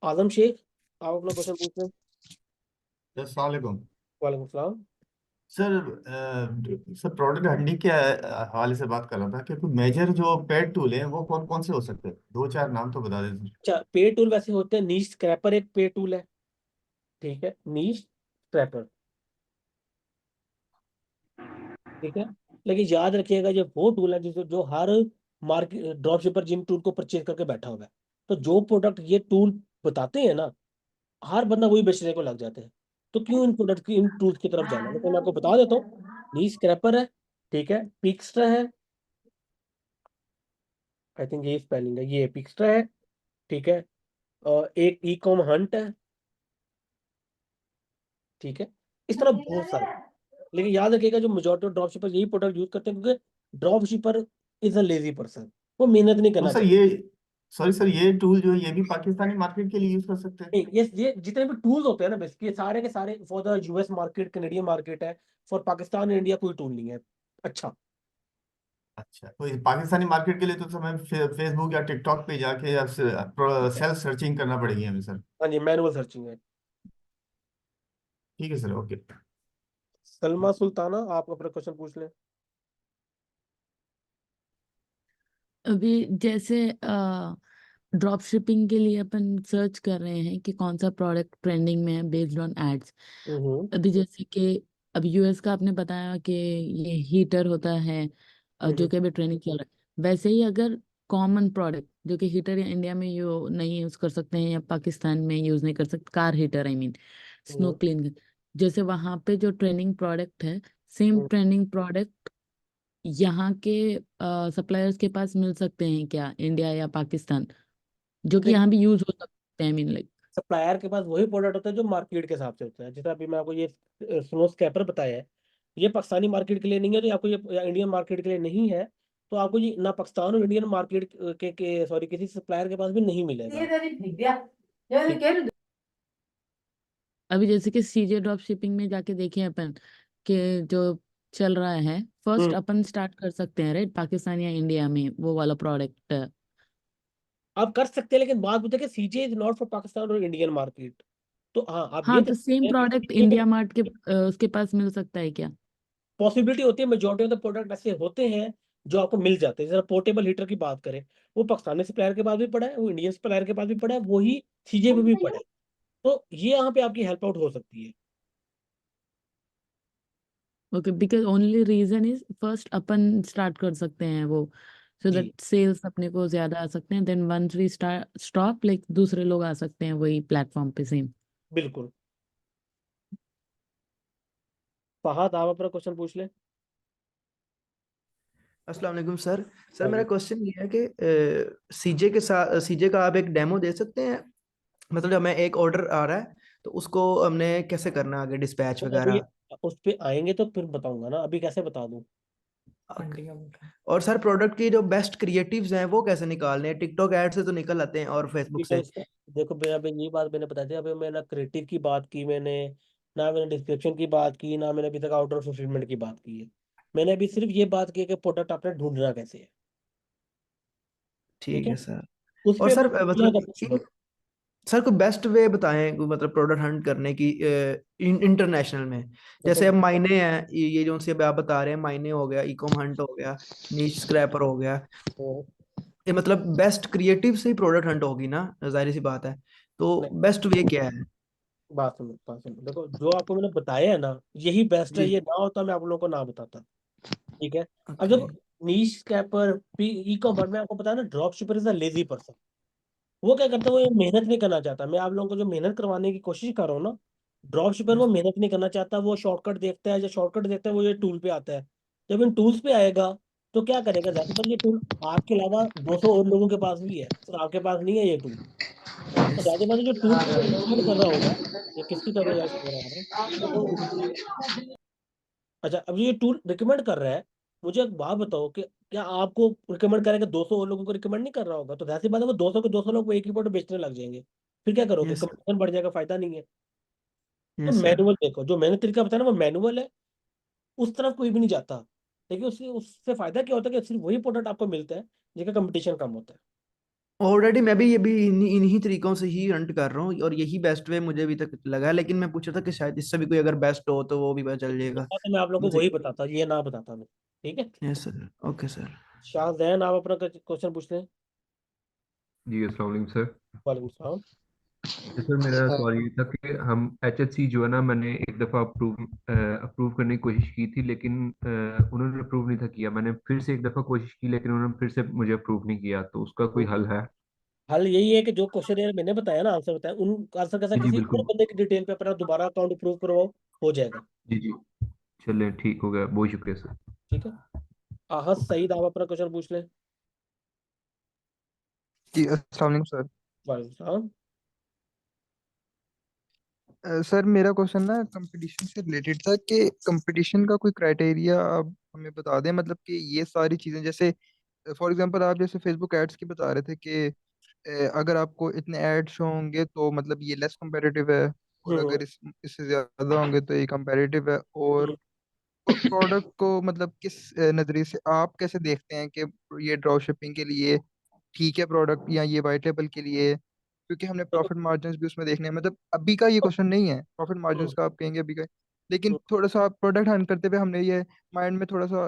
आजम शेख, आप अपना क्वेश्चन पूछ लें। अस्सलाम वालेकुम। वालेकुम सलाम। सर सर प्रोडक्ट हंडी के हवाले से बात कर रहा था कि कोई मेजर जो पेड टूल है वो कौन कौन से हो सकते हैं? दो चार नाम तो बता दें सर। अच्छा, पे टूल वैसे होते हैं, नीश स्क्रैपर एक पे टूल है। ठीक है, नीश स्क्रैपर। ठीक है। लेकिन याद रखिएगा, जो वो टूल है जिसको जो हर मार्केट ड्रॉप शिपर जिन टूल को परचेज करके बैठा हुआ है, तो जो प्रोडक्ट ये टूल बताते हैं ना, हर बंदा वही बेचने को लग जाते हैं। तो क्यों इन प्रोडक्ट की, इन टूल्स की तरफ जाना? तो मैं आपको बता देता हूँ। नी स्क्रैपर है, ठीक है, पिक्स्ट्रा है, आई थिंक ये स्पेलिंग है, ये पिक्स्ट्रा है। ठीक है। और एक ई कॉम हंट है। ठीक है। इस तरह बहुत सारे। लेकिन याद रखिएगा, जो मेजॉरिटी ऑफ ड्रॉप शिपर यही प्रोडक्ट यूज करते हैं, क्योंकि drop शिपर is a lazy person, वो मेहनत नहीं तो करना सर चाहता। ये, सॉरी सर, ये टूल जो है ये भी पाकिस्तानी मार्केट के लिए यूज कर सकते हैं? नहीं, ये जितने भी टूल्स होते हैं ना बेसिकली, सारे के सारे for the US market, Canadian market है। फॉर पाकिस्तान एंड इंडिया कोई टूल नहीं है। अच्छा। अच्छा, तो इस पाकिस्तानी मार्केट के लिए तो सर हमें फेसबुक या टिकटॉक पे जाके या सेल्फ सर्चिंग करना पड़ेगी हमें सर? हाँ जी, मैनुअल सर्चिंग है। ठीक है सर, ओके। सलमा सुल्ताना, आप अपना क्वेश्चन पूछ लें। अभी जैसे ड्रॉप शिपिंग के लिए अपन सर्च कर रहे हैं कि कौन सा प्रोडक्ट ट्रेंडिंग में है बेस्ड ऑन एड्स। हम्म। अभी जैसे कि अभी यूएस का आपने बताया कि ये हीटर होता है, जो कि अभी ट्रेंडिंग चल रहा है। वैसे ही अगर कॉमन प्रोडक्ट जो कि हीटर या इंडिया में यू नहीं यूज कर सकते हैं या पाकिस्तान में यूज नहीं कर सकते, car heater I mean, snow hmm. Clean, जैसे वहां पे जो ट्रेंडिंग प्रोडक्ट है, सेम हम्म। ट्रेंडिंग प्रोडक्ट यहाँ के सप्लायर्स के पास मिल सकते हैं क्या, इंडिया या पाकिस्तान, जो कि यहाँ भी यूज हो सकते हैं? आई मीन लाइक सप्लायर के पास वही प्रोडक्ट होता है जो मार्केट के हिसाब से होता है। जैसे अभी मैं आपको ये स्नो स्क्रैपर बताया है, ये पाकिस्तानी मार्केट के लिए नहीं है, तो आपको ये या इंडियन मार्केट के लिए नहीं है, तो आपको ये ना पाकिस्तान और इंडियन मार्केट के सॉरी किसी सप्लायर के पास भी नहीं मिलेगा। ठीक। अभी जैसे कि सीजे ड्रॉप शिपिंग में जाके देखें अपन कि जो चल रहा है, फर्स्ट हम्म। अपन स्टार्ट कर सकते हैं राइट, पाकिस्तान या इंडिया में वो वाला प्रोडक्ट। आप कर सकते हैं, लेकिन बात होती है कि सीजे इज नॉट फॉर पाकिस्तान और इंडियन मार्केट। तो हाँ, आप ये हाँ, देख तो सेम सकते हैं कि प्रोडक्ट CJ इंडिया मार्ट के उसके पास मिल सकता है क्या? पॉसिबिलिटी होती है। मेजोरिटी ऑफ द प्रोडक्ट ऐसे होते हैं जो आपको मिल जाते हैं। जरा पोर्टेबल हीटर की बात करें, वो पाकिस्तानी सप्लायर के पास भी पड़ा है, वो इंडियन सप्लायर के पास भी पड़ा है, वही सीजे पे भी पड़ा है। तो ये यहाँ पे आपकी हेल्प आउट हो सकती है। Okay, because only reason is first अपन स्टार्ट कर सकते हैं वो, सो जी दैट सेल्स अपने को ज्यादा आ सकते हैं, then once we start stop like दूसरे लोग आ सकते हैं वही प्लेटफॉर्म पे सेम। बिल्कुल। फहद, आप अपना क्वेश्चन पूछ लें। अस्सलाम वालेकुम सर। सर मेरा वालेकुम। क्वेश्चन ये है कि सीजे के साथ सीजे का आप एक डेमो दे सकते हैं? मतलब हमें एक ऑर्डर आ रहा है तो उसको हमने कैसे करना है आगे डिस्पैच तो अभी वगैरह? उस पे आएंगे तो फिर बताऊंगा ना, अभी कैसे बता दूं। और सर प्रोडक्ट की जो बेस्ट क्रिएटिव्स हैं वो कैसे निकालने हैं? टिकटॉक ऐड से तो निकल आते हैं और अभी फेसबुक मैं से। इसका देखो, मैं अभी ये बात मैंने बता दी। अभी मैंने क्रिएटिव की बात की, मैंने ना मैंने डिस्क्रिप्शन की बात की, ना मैंने अभी तक आउटर फुलफिलमेंट की बात की है। मैंने अभी सिर्फ ये बात की है कि प्रोडक्ट आपने ढूंढना कैसे है। ठीक ठीक है, है सर। उस और पे सर मैं पूछना मतलब करता हूँ। सर कोई बेस्ट वे बताएं कोई मतलब प्रोडक्ट हंट करने की इंटरनेशनल में। देखो, जैसे अब मायने हैं ये जो से आप बता रहे हैं, मायने हो गया, इकॉम हंट हो गया, नीश स्क्रैपर हो गया। तो ये मतलब बेस्ट क्रिएटिव से ही प्रोडक्ट हंट होगी ना, जाहिर सी बात है। तो नहीं, बेस्ट वे क्या है? बात सुनो। देखो, जो आपको मैंने बताया है ना, यही बेस्ट है। जी। ये ना होता मैं आप लोगों को ना बताता। ठीक है। अब ओके। देखो, नीश स्कैपर, ई कॉमर्स में आपको पता है ना, drop शिपर is a lazy person. वो क्या करता है, वो ये मेहनत नहीं करना चाहता। मैं आप लोगों को जो मेहनत करवाने की कोशिश कर रहा हूँ ना, ड्रॉप शिपर वो मेहनत नहीं करना चाहता। वो शॉर्टकट देखता है, जो शॉर्टकट देखता है वो ये टूल पे आता है। जब इन टूल्स पे आएगा तो क्या करेगा, ज्यादा पर ये टूल आपके अलावा 200 और लोगों के पास भी है, सिर्फ आपके पास नहीं है ये टूल। तो यस। ज्यादा बात जो टूल को रिकमेंड कर रहा होगा, ये किसकी तरफ यार शोर आ रहा है। अच्छा, अब ये टूल रिकमेंड कर रहा है, मुझे एक बात बताओ कि क्या आपको रिकमेंड करेगा, 200 और लोगों को रिकमेंड नहीं कर रहा होगा? तो ऐसी बात है, वो 200 के 200 लोग को एक ही प्रोडक्ट बेचने लग जाएंगे। फिर क्या करोगे, यस। कंपटीशन बढ़ जाएगा, फायदा नहीं है। तो यस सर। मैनुअल देखो, जो मैंने तरीका बताया ना वो मैनुअल है, उस तरफ कोई भी नहीं जाता। लेकिन उससे उससे फायदा क्या होता है कि सिर्फ वही प्रोडक्ट आपको मिलता है जिसका कंपटीशन कम होता है। ऑलरेडी मैं भी ये भी इन्हीं तरीकों से ही हंट कर रहा हूँ और यही बेस्ट वे मुझे अभी तक लगा है, लेकिन मैं पूछ रहा था कि शायद इससे भी कोई अगर बेस्ट हो तो वो भी पता चल जाएगा तो मैं आप लोगों को मुझे। वही बताता, ये ना बताता मैं। ठीक है। Yes sir. Okay sir. Shah Jain, आप अपना क्वेश्चन पूछ लें। जी अस्सलाम वालेकुम सर। वालेकुम सलाम। तो सर मेरा सवाल ये था कि हम एचएससी जो है ना, मैंने एक दफ़ा अप्रूव करने की कोशिश की थी, लेकिन उन्होंने अप्रूव नहीं था किया। मैंने फिर से एक दफ़ा कोशिश की, लेकिन उन्होंने फिर से मुझे अप्रूव नहीं किया। तो उसका कोई हल है? हल यही है कि जो क्वेश्चन मैंने बताया ना, आंसर बताया, उन आंसर के साथ जी जी किसी और बिल्कुल। बंदे की डिटेल पे अपना दोबारा अकाउंट अप्रूव करवाओ, हो जाएगा। जी जी। चलें ठीक हो गया, बहुत शुक्रिया सर। ठीक है। आहत सईद, आप अपना क्वेश्चन पूछ लें। जी अस्सलाम वालेकुम सर। वालेकुम सलाम। सर मेरा क्वेश्चन ना कंपटीशन से रिलेटेड था कि कंपटीशन का कोई क्राइटेरिया आप हमें बता दें, मतलब कि ये सारी चीज़ें जैसे फॉर एग्जांपल आप जैसे फेसबुक एड्स की बता रहे थे कि अगर आपको इतने एड शो होंगे तो मतलब ये लेस कंपेरेटिव है, और हम्म अगर इससे ज़्यादा होंगे तो ये कंपेरेटिव है। हम्म। और प्रोडक्ट को मतलब किस नज़रिए से आप कैसे देखते हैं कि ये ड्रॉप शिपिंग के लिए ठीक है प्रोडक्ट, या ये वाइट लेबल के लिए? क्योंकि हमने देखो, प्रॉफिट मार्जिन्स भी उसमें देखने हैं। मतलब अभी का ये क्वेश्चन नहीं है प्रॉफिट हम्म, मार्जिन्स का, आप कहेंगे अभी का, लेकिन हम्म। थोड़ा सा प्रोडक्ट हंट करते हुए हमने ये माइंड में थोड़ा सा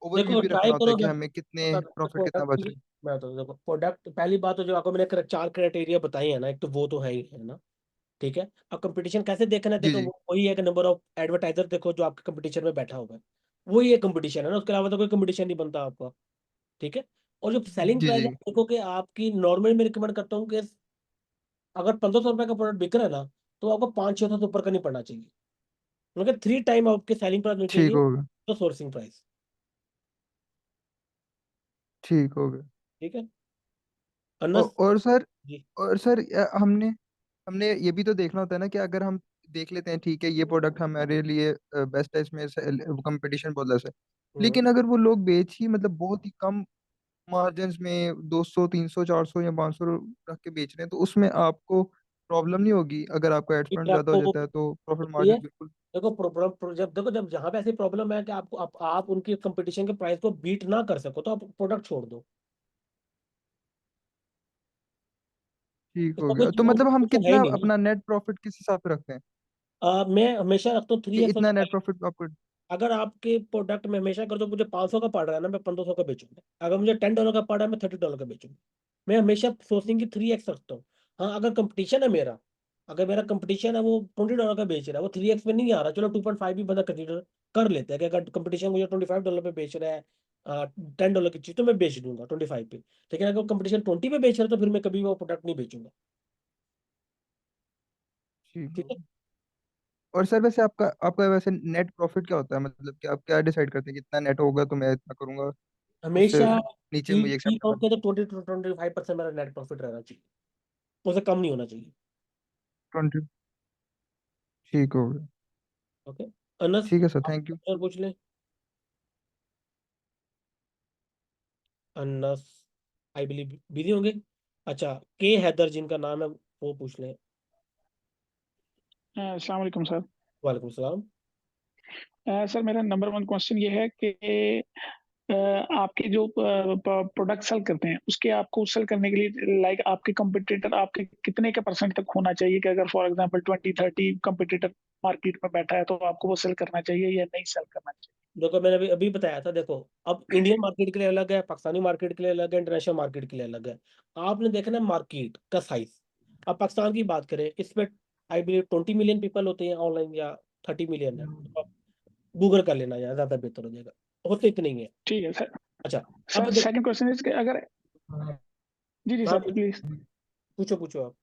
ओवरव्यू देखो भी ट्राई रखना होता करो। है कि हमें कितने प्रॉफिट कितना प्रोडक्ट बच की रहा है। मैं तो देखो, प्रोडक्ट पहली बात तो जो आपको मैंने चार क्राइटेरिया बताई है ना, एक तो वो तो है ही है ना। ठीक है। अब कंपटीशन कैसे देखना है, जी देखो जी। वो वही है कि नंबर ऑफ एडवर्टाइजर देखो जो आपके कंपटीशन में बैठा हुआ है, वही एक कंपटीशन है ना, उसके अलावा तो कोई कंपटीशन नहीं बनता आपका। ठीक है। और जो सेलिंग जी प्राइस है, जी। देखो कि आपकी नॉर्मल में रिकमेंड करता हूँ कि अगर 1500 रुपए का प्रोडक्ट बिक रहा है ना, तो आपको 500-600 से ऊपर का नहीं पड़ना चाहिए। क्योंकि 3 टाइम आपके सेलिंग प्राइस होनी ठीक चाहिए हो गया। तो सोर्सिंग प्राइस। ठीक हो गया। ठीक है। अनस। और सर, जी। हमने हमने ये भी तो देखना होता है ना कि अगर हम देख लेते हैं ठीक है ये प्रोडक्ट हमारे लिए बेस्ट है, इसमें कंपटीशन बहुत लेस है, हम्म। लेकिन अगर वो लोग बेच ही मतलब बहुत ही कम मार्जिन में 200 300 400 या 500 रख के बेच रहे हैं, तो उसमें आपको प्रॉब्लम नहीं होगी? अगर आपका एड स्पेंड फिर ज्यादा हो आपको वो जाता है तो प्रॉफिट होती है। मार्जिन बिल्कुल। देखो प्रॉब्लम जब देखो, जब जहां पे ऐसी प्रॉब्लम है कि आपको आप उनकी कंपटीशन के प्राइस को बीट ना कर सको, तो आप प्रोडक्ट छोड़ दो। ठीक हो इसका कोई गया। तो मतलब हम है ही कितना नहीं। अपना नेट प्रॉफिट किस हिसाब से रखते हैं मैं हमेशा रखता हूँ कि 3x। इतना नेट प्रॉफिट आपको? अगर आपके प्रोडक्ट में हमेशा कर दो, मुझे 500 का पड़ रहा है ना, मैं 1500 का बेचूंगा। अगर मुझे $10 का पड़ रहा है, मैं $30 का बेचूंगा। मैं हमेशा सोर्सिंग की 3x रखता हूँ। हाँ, अगर कंपटीशन है मेरा, अगर मेरा कंपटीशन है वो $20 का बेच रहा है, वो 3x पे नहीं आ रहा, चलो 2.5 भी बंदा कंसीडर कर लेता है कि अगर कंपटीशन मुझे $25 पे बेच रहा है $10 की चीज, तो मैं बेच दूंगा 25 पे। लेकिन अगर कंपटीशन 20 पे बेच रहा है, तो फिर मैं कभी वो प्रोडक्ट नहीं बेचूंगा। ठीक ठीक हो है। गया। और सर वैसे आपका आपका वैसे नेट प्रॉफिट क्या होता है? मतलब कि आप क्या डिसाइड करते हैं कि इतना नेट होगा तो मैं इतना करूंगा, उससे हमेशा नीचे ठीक मुझे ठीक एक्सेप्ट होके करना? तो 20 to 25% मेरा नेट प्रॉफिट रहना चाहिए, उससे कम नहीं होना चाहिए। 20। ठीक हो गया। ओके। अनस, ठीक है सर, आप थैंक यू। क्वेश्चन पूछ लें। अनस आई बिलीव बिजी होंगे। अच्छा, के हैदर जिनका नाम है वो पूछ लें। अस्सलाम वालेकुम सर। वालेकुम सलाम। सर मेरा नंबर 1 क्वेश्चन ये है कि आपके जो प्रोडक्ट सेल करते हैं उसके आपको सेल करने के लिए लाइक आपके कंपटीटर आपके कितने के परसेंट तक होना चाहिए कि अगर फॉर एग्जांपल 20-30 कंपटीटर मार्केट में बैठा है तो आपको वो सेल करना चाहिए या नहीं सेल करना चाहिए? देखो, मैंने अभी अभी बताया था। देखो, अब इंडियन मार्केट के लिए अलग है, पाकिस्तानी मार्केट के लिए अलग है, इंटरनेशनल मार्केट के लिए अलग है। आपने देखना है मार्केट का साइज। अब पाकिस्तान की बात करें, इसमें आई बिलीव 20 मिलियन पीपल होते हैं ऑनलाइन, या 30 मिलियन है, तो आप गूगल कर लेना यार, ज्यादा बेहतर हो जाएगा। होते इतने ही है। ठीक है सर। अच्छा, अब सर देखो। सेकंड क्वेश्चन इज कि अगर जी हाँ, सर प्लीज। पूछो पूछो आप।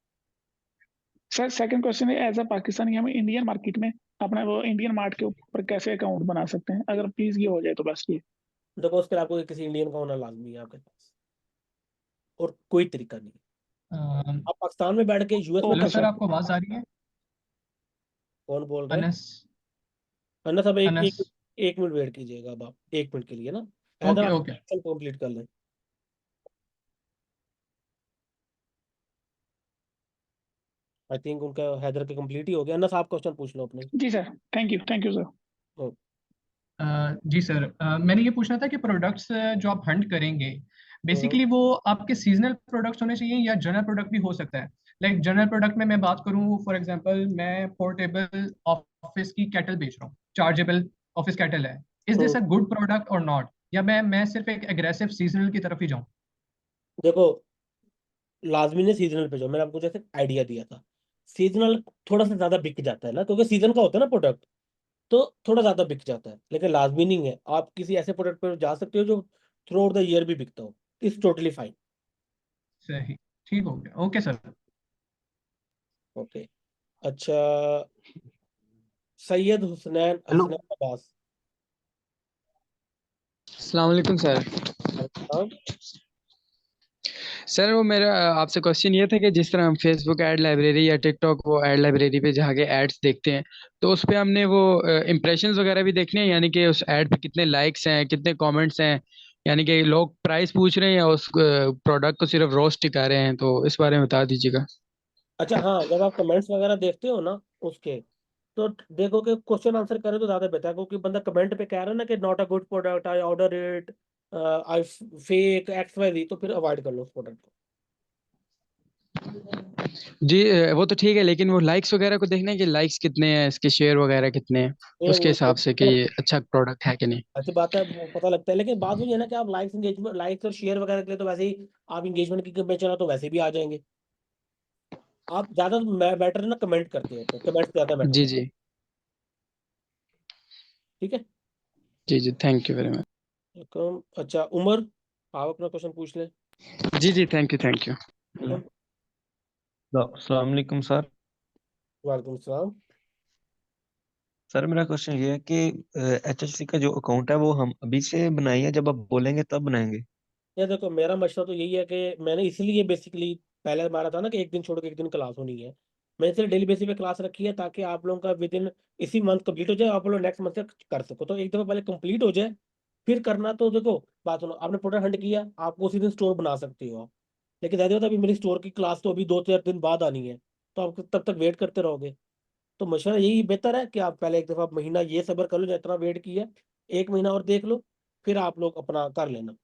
सर सेकंड क्वेश्चन है एज अ पाकिस्तानी हम इंडियन मार्केट में अपना वो इंडियन मार्ट के ऊपर कैसे अकाउंट बना सकते हैं? अगर प्लीज ये हो जाए तो बस ये। देखो, उसके लिए आपको किसी इंडियन का होना लाजमी है आपके पास, और कोई तरीका नहीं है। आप पाकिस्तान में बैठ के यूएस में ओके कर सर। सकते हो। आपको आवाज आ रही है? कौन बोल रहे हैं? अनस। अन्ना साहब, एक अनस। एक एक मिनट वेट कीजिएगा। अब आप 1 मिनट के लिए ना, हैदर ओके आप ओके। कंप्लीट कर लें। आई थिंक उनका हैदर का कंप्लीट ही हो गया। अन्ना साहब क्वेश्चन पूछ लो अपने। जी सर, थैंक यू सर। ओ, जी सर, मैंने ये पूछना था कि प्रोडक्ट्स जो आप हंट करेंगे हम्म, बेसिकली वो आपके सीजनल प्रोडक्ट्स होने चाहिए या जनरल प्रोडक्ट भी हो सकता है? लाइक जनरल प्रोडक्ट में मैं बात करूं, फॉर एग्जांपल मैं पोर्टेबल ऑफिस की कैटल बेच रहा हूँ, चार्जेबल ऑफिस कैटल है। Is this hmm. A good product और नॉट? या मैं सिर्फ एक एग्रेसिव सीजनल की तरफ ही जाऊं? देखो, लाजमी ने सीजनल पे जाओ। मैंने आपको जैसे आइडिया दिया था, सीजनल थोड़ा सा ज्यादा बिक जाता है ना, क्योंकि सीजन का होता है ना प्रोडक्ट, तो थोड़ा ज्यादा बिक जाता है। लेकिन लाजमी नहीं है। आप किसी ऐसे प्रोडक्ट पर जा सकते हो जो थ्रू आउट द ईयर भी बिकता हो। It's totally fine. सही, ठीक हो गया, ओके सर। ओके। अच्छा, सैयद हुसनैन हेलो। हसनैन अब्बास। अस्सलाम वालेकुम सर। हाँ, सर वो मेरा आपसे क्वेश्चन ये था कि जिस तरह हम फेसबुक ऐड लाइब्रेरी या टिकटॉक वो ऐड लाइब्रेरी पे जाके एड्स देखते हैं, तो उस पे हमने वो इम्प्रेशंस वगैरह भी देखने हैं, यानी कि उस ऐड पे कितने लाइक्स हैं, कितने कमेंट्स हैं, यानी कि लोग प्राइस पूछ रहे हैं या उस प्रोडक्ट को सिर्फ रोस्ट ही कर रहे हैं, तो इस बारे में बता दीजिएगा। अच्छा। हाँ, जब आप कमेंट्स वगैरह देखते हो ना उसके, तो देखो कि क्वेश्चन आंसर करे तो ज्यादा बेहतर है, क्योंकि बंदा कमेंट पे कह रहा है ना कि not a good product, I order it, I fake X Y Z, तो फिर अवॉइड कर लो उस प्रोडक्ट को। जी वो तो ठीक है, लेकिन वो लाइक्स वगैरह को देखना है कि लाइक्स कितने हैं, इसके शेयर वगैरह कितने हैं, ये उसके वो हिसाब से कि ये अच्छा प्रोडक्ट है कि नहीं। अच्छी बात है, वो पता लगता है। लेकिन बात वही है ना कि आप लाइक्स एंगेजमेंट, लाइक्स और शेयर वगैरह के लिए तो वैसे ही आप एंगेजमेंट की बेचना तो वैसे भी आ जाएंगे। आप ज्यादा बेटर है ना कमेंट करते हो, तो कमेंट ज्यादा बेटर जी है। जी। ठीक है। जी जी, थैंक यू वेरी मच। अच्छा, उमर, आप अपना क्वेश्चन पूछ लें। जी जी, थैंक यू थैंक यू। अस्सलाम वालेकुम सर। वालेकुम सलाम। सर मेरा क्वेश्चन ये है कि एचएससी का जो अकाउंट है वो हम अभी से बनाएंगे, जब आप बोलेंगे तब बनाएंगे? ये देखो, मेरा मशवरा तो यही है कि मैंने इसलिए बेसिकली पहले मारा था ना कि एक दिन छोड़ के एक दिन क्लास होनी है। मैंने इसलिए डेली बेसिस पे क्लास रखी है, ताकि आप लोगों का विद इन इसी मंथ कंप्लीट हो जाए, आप लोग नेक्स्ट मंथ से कर सको। तो एक दफा पहले कंप्लीट हो जाए, फिर करना। तो देखो, बात सुनो, आपने प्रोडक्ट हंट किया, आपको उसी दिन स्टोर बना सकते हो आप। लेकिन ज्यादा होता है, अभी मेरी स्टोर की क्लास तो अभी 2-4 दिन बाद आनी है, तो आप तब तक वेट करते रहोगे। तो मशवरा यही बेहतर है कि आप पहले एक दफा महीना ये सब्र कर लो, जितना वेट किया, 1 महीना और देख लो, फिर आप लोग अपना कर लेना।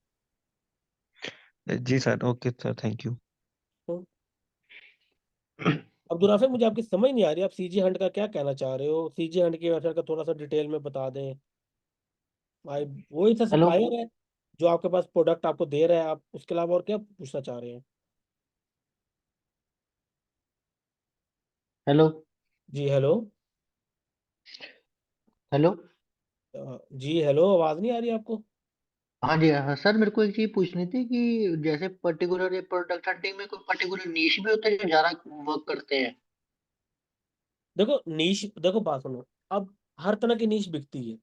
जी sir, okay sir, thank you. Abdul Rafiq, मुझे आपकी समझ नहीं आ रही, आप सीजी हंट का क्या कहना चाह रहे हो? सीजी हंट की वेबसाइट का थोड़ा सा डिटेल में बता दें भाई। वही सा हेलो सप्लायर है जो आपके पास प्रोडक्ट आपको दे रहा है, आप उसके अलावा और क्या पूछना चाह रहे हैं? हेलो जी हेलो। हेलो। जी हेलो, आवाज नहीं आ रही आपको? हाँ जी, हाँ सर, मेरे को एक चीज पूछनी थी कि जैसे पर्टिकुलर प्रोडक्ट हंटिंग में कोई पर्टिकुलर नीश भी होता है जो ज्यादा वर्क करते हैं? देखो नीश, देखो बात सुनो, अब हर तरह की नीश बिकती है,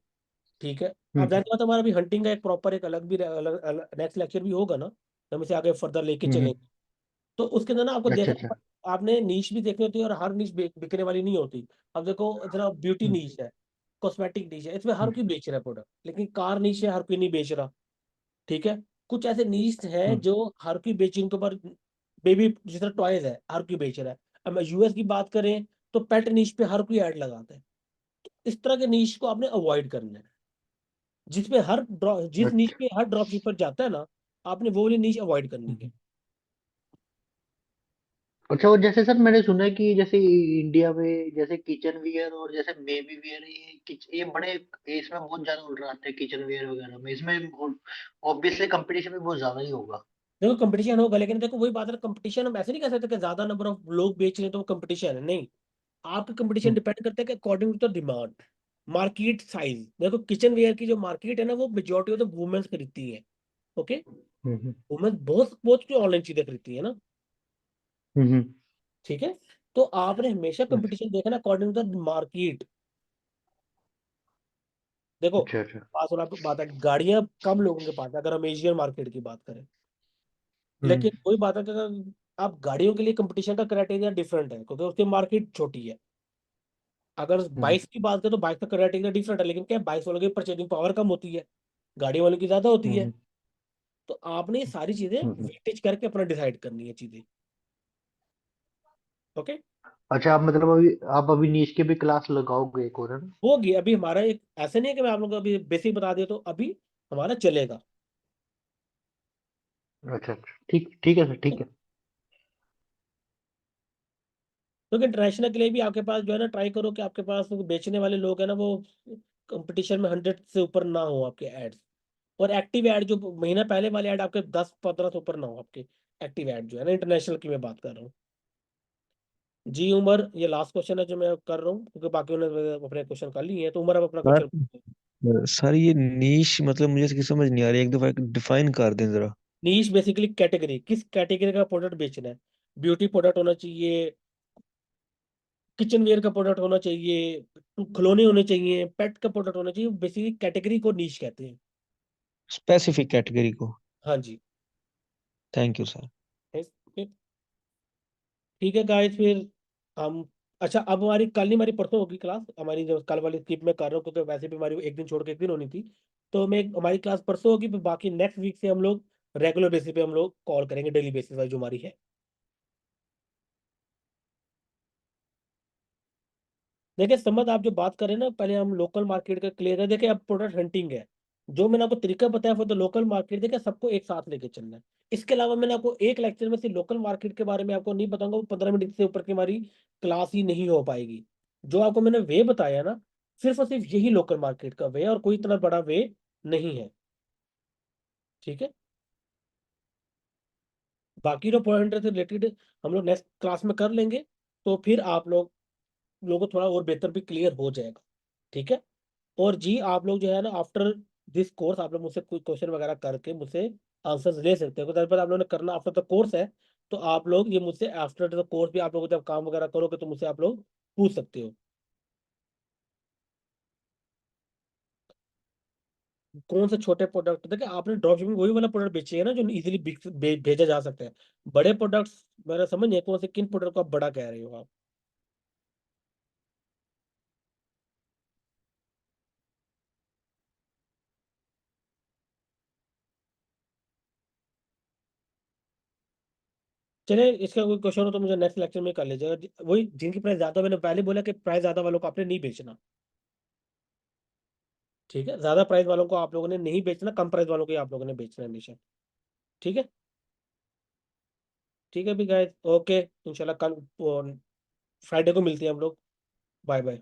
ठीक है। अब हम्म जाने के बाद हमारा भी हंटिंग का एक प्रॉपर एक अलग भी नेक्स्ट लेक्चर भी होगा ना, हम इसे आगे फर्दर लेके हम्म चलेंगे। तो उसके अंदर ना आपको अच्छा देखना अच्छा। आपने नीश भी देखनी होती है, और हर नीश बिकने वाली नहीं होती। अब देखो इतना ब्यूटी हम्म नीश है, कॉस्मेटिक नीश है, इसमें हर हम्म कोई बेच रहा है प्रोडक्ट, लेकिन कार नीश है, हर कोई नहीं बेच रहा, ठीक है। कुछ ऐसे नीश है हम्म, जो हर कोई बेच, उनके ऊपर बेबी जिस तरह टॉयज है हर कोई बेच रहा है। अब यूएस की बात करें तो पेट नीश पे हर कोई ऐड लगाता है। इस तरह के नीश को आपने अवॉइड करना है, जिसपे जिस नीच अच्छा पे हर ड्रॉप शिपर जाता है ना, आपने वो वाली नीच अवॉइड करनी है। अच्छा। और जैसे सर मैंने सुना है कि जैसे इंडिया में जैसे किचन वियर और जैसे बेबी वियर, ये बड़े, इसमें बहुत ज्यादा ऑर्डर आते हैं किचन वियर वगैरह में, इसमें ऑब्वियसली कंपटीशन भी बहुत ज्यादा ही होगा। देखो कंपटीशन होगा, लेकिन देखो वही बात है, कंपटीशन हम ऐसे नहीं कह सकते कि ज्यादा नंबर ऑफ लोग बेच रहे हैं तो वो कंपटीशन है, नहीं। आपका कंपटीशन हम्म डिपेंड करता है कि according to the demand, market size. देखो किचन वेयर की जो मार्केट है ना, वो मेजोरिटी ऑफ द वुमेन्स खरीदती है, ओके। हम्म वुमेन बहुत बहुत जो ऑनलाइन चीजें खरीदती है ना, हम्म, ठीक है। तो आपने हमेशा अच्छा कंपटीशन देखना अकॉर्डिंग टू द मार्केट। देखो अच्छा अच्छा। बात और बात है, गाड़ियां कम लोगों के पास है अगर हम एशियन मार्केट की बात करें, हम्म लेकिन वही बात है कि अगर आप गाड़ियों के लिए कंपटीशन का क्राइटेरिया डिफरेंट है, क्योंकि उसकी मार्केट छोटी है। अगर हम्म बाइक्स की बात करें तो बाइक का क्राइटेरिया डिफरेंट है, लेकिन क्या बाइक्स वालों की परचेजिंग पावर कम होती है, गाड़ी वालों की ज्यादा होती है। हम्म तो आपने ये सारी चीजें हम्म। वेटेज करके अपना डिसाइड करनी है चीजें, ओके। अच्छा, आप मतलब अभी नीश के भी क्लास लगाओगे एक और, है ना? होगी अभी हमारा एक, ऐसे नहीं है कि मैं आप लोगों को अभी बेसिक बता दिया तो अभी हमारा चलेगा। अच्छा अच्छा, ठीक ठीक है सर, ठीक है। क्योंकि इंटरनेशनल के लिए भी आपके पास जो है ना, ट्राई करो कि आपके पास वो बेचने वाले लोग हैं ना, वो कंपटीशन में 100 से ऊपर ना हो आपके एड्स। और एक्टिव ऐड जो महीना पहले वाले ऐड आपके 10-15 से ऊपर ना हो आपके एक्टिव ऐड जो है ना, इंटरनेशनल की मैं बात कर रहा हूँ। जी उमर, ये लास्ट क्वेश्चन है जो मैं कर रहा हूँ, क्योंकि बाकी उन्होंने अपने क्वेश्चन कर लिए हैं, तो उमर अब अपना सर क्वेश्चन। सर ये नीश मतलब मुझे इसकी समझ नहीं आ रही, एक दफा डिफाइन कर दें जरा। नीश बेसिकली कैटेगरी, किस कैटेगरी का प्रोडक्ट बेचना है। ब्यूटी प्रोडक्ट होना चाहिए, किचन वेयर का प्रोडक्ट होना चाहिए, खिलौने होने चाहिए, पेट का प्रोडक्ट होना चाहिए, बेसिकली कैटेगरी को नीश कहते हैं। स्पेसिफिक कैटेगरी को। हाँ जी। Thank you sir. ठीक है गाइस, फिर हम, अच्छा अब हमारी कल नहीं, हमारी परसों होगी क्लास हमारी, जो कल वाली स्किप में कर रहा हूँ क्योंकि वैसे भी हमारी एक दिन छोड़ के एक दिन होनी थी। तो मैं हमारी क्लास परसों होगी, फिर बाकी नेक्स्ट वीक से हम लोग रेगुलर बेसिस पे हम लोग कॉल करेंगे, डेली बेसिस वाली जो हमारी है। देखिए समझ, आप जो बात करें ना, पहले हम लोकल मार्केट का क्लियर है। देखिए अब प्रोडक्ट हंटिंग है, जो मैंने आपको तरीका बताया फॉर द लोकल मार्केट, देखिए सबको एक साथ लेके चलना है। इसके अलावा मैंने आपको एक लेक्चर में सिर्फ लोकल मार्केट के बारे में आपको नहीं बताऊंगा, वो 15 मिनट से ऊपर की हमारी क्लास ही नहीं हो पाएगी। जो आपको मैंने वे बताया ना, सिर्फ और सिर्फ यही लोकल मार्केट का वे है, और कोई इतना बड़ा वे नहीं है, ठीक है। बाकी जो पॉइंट से रिलेटेड हम लोग नेक्स्ट क्लास में कर लेंगे, तो फिर आप लोगों को थोड़ा और बेहतर भी क्लियर हो जाएगा, ठीक है। और जी आप लोग जो है ना, आफ्टर दिस कोर्स आप लोग मुझसे कोई क्वेश्चन वगैरह करके मुझसे आंसर्स ले सकते हो, पर आप लोगों ने करना आफ्टर द कोर्स है। तो आप लोग ये मुझसे आफ्टर द कोर्स भी, आप लोग जब काम वगैरह करोगे तो मुझसे आप लोग पूछ सकते हो। कौन से छोटे प्रोडक्ट, देखिए आपने ड्रॉप शिपिंग वही वाला प्रोडक्ट बेचे है ना जो इजीली भेजा जा सकता है। बड़े प्रोडक्ट्स मेरा समझ नहीं है कौन से, किन प्रोडक्ट को आप बड़ा कह रहे हो आप। चले, इसका कोई क्वेश्चन हो तो मुझे नेक्स्ट लेक्चर में कर लीजिएगा। वही जिनकी प्राइस ज्यादा, मैंने पहले बोला कि प्राइस ज्यादा वालों को आपने नहीं बेचना, ठीक है। ज्यादा प्राइस वालों को आप लोगों ने नहीं बेचना, कम प्राइस वालों को ही आप लोगों ने बेचना है हमेशा, ठीक है। ठीक है भी गाइस, ओके, इंशाल्लाह कल फ्राइडे को मिलते हैं हम लोग। Bye bye.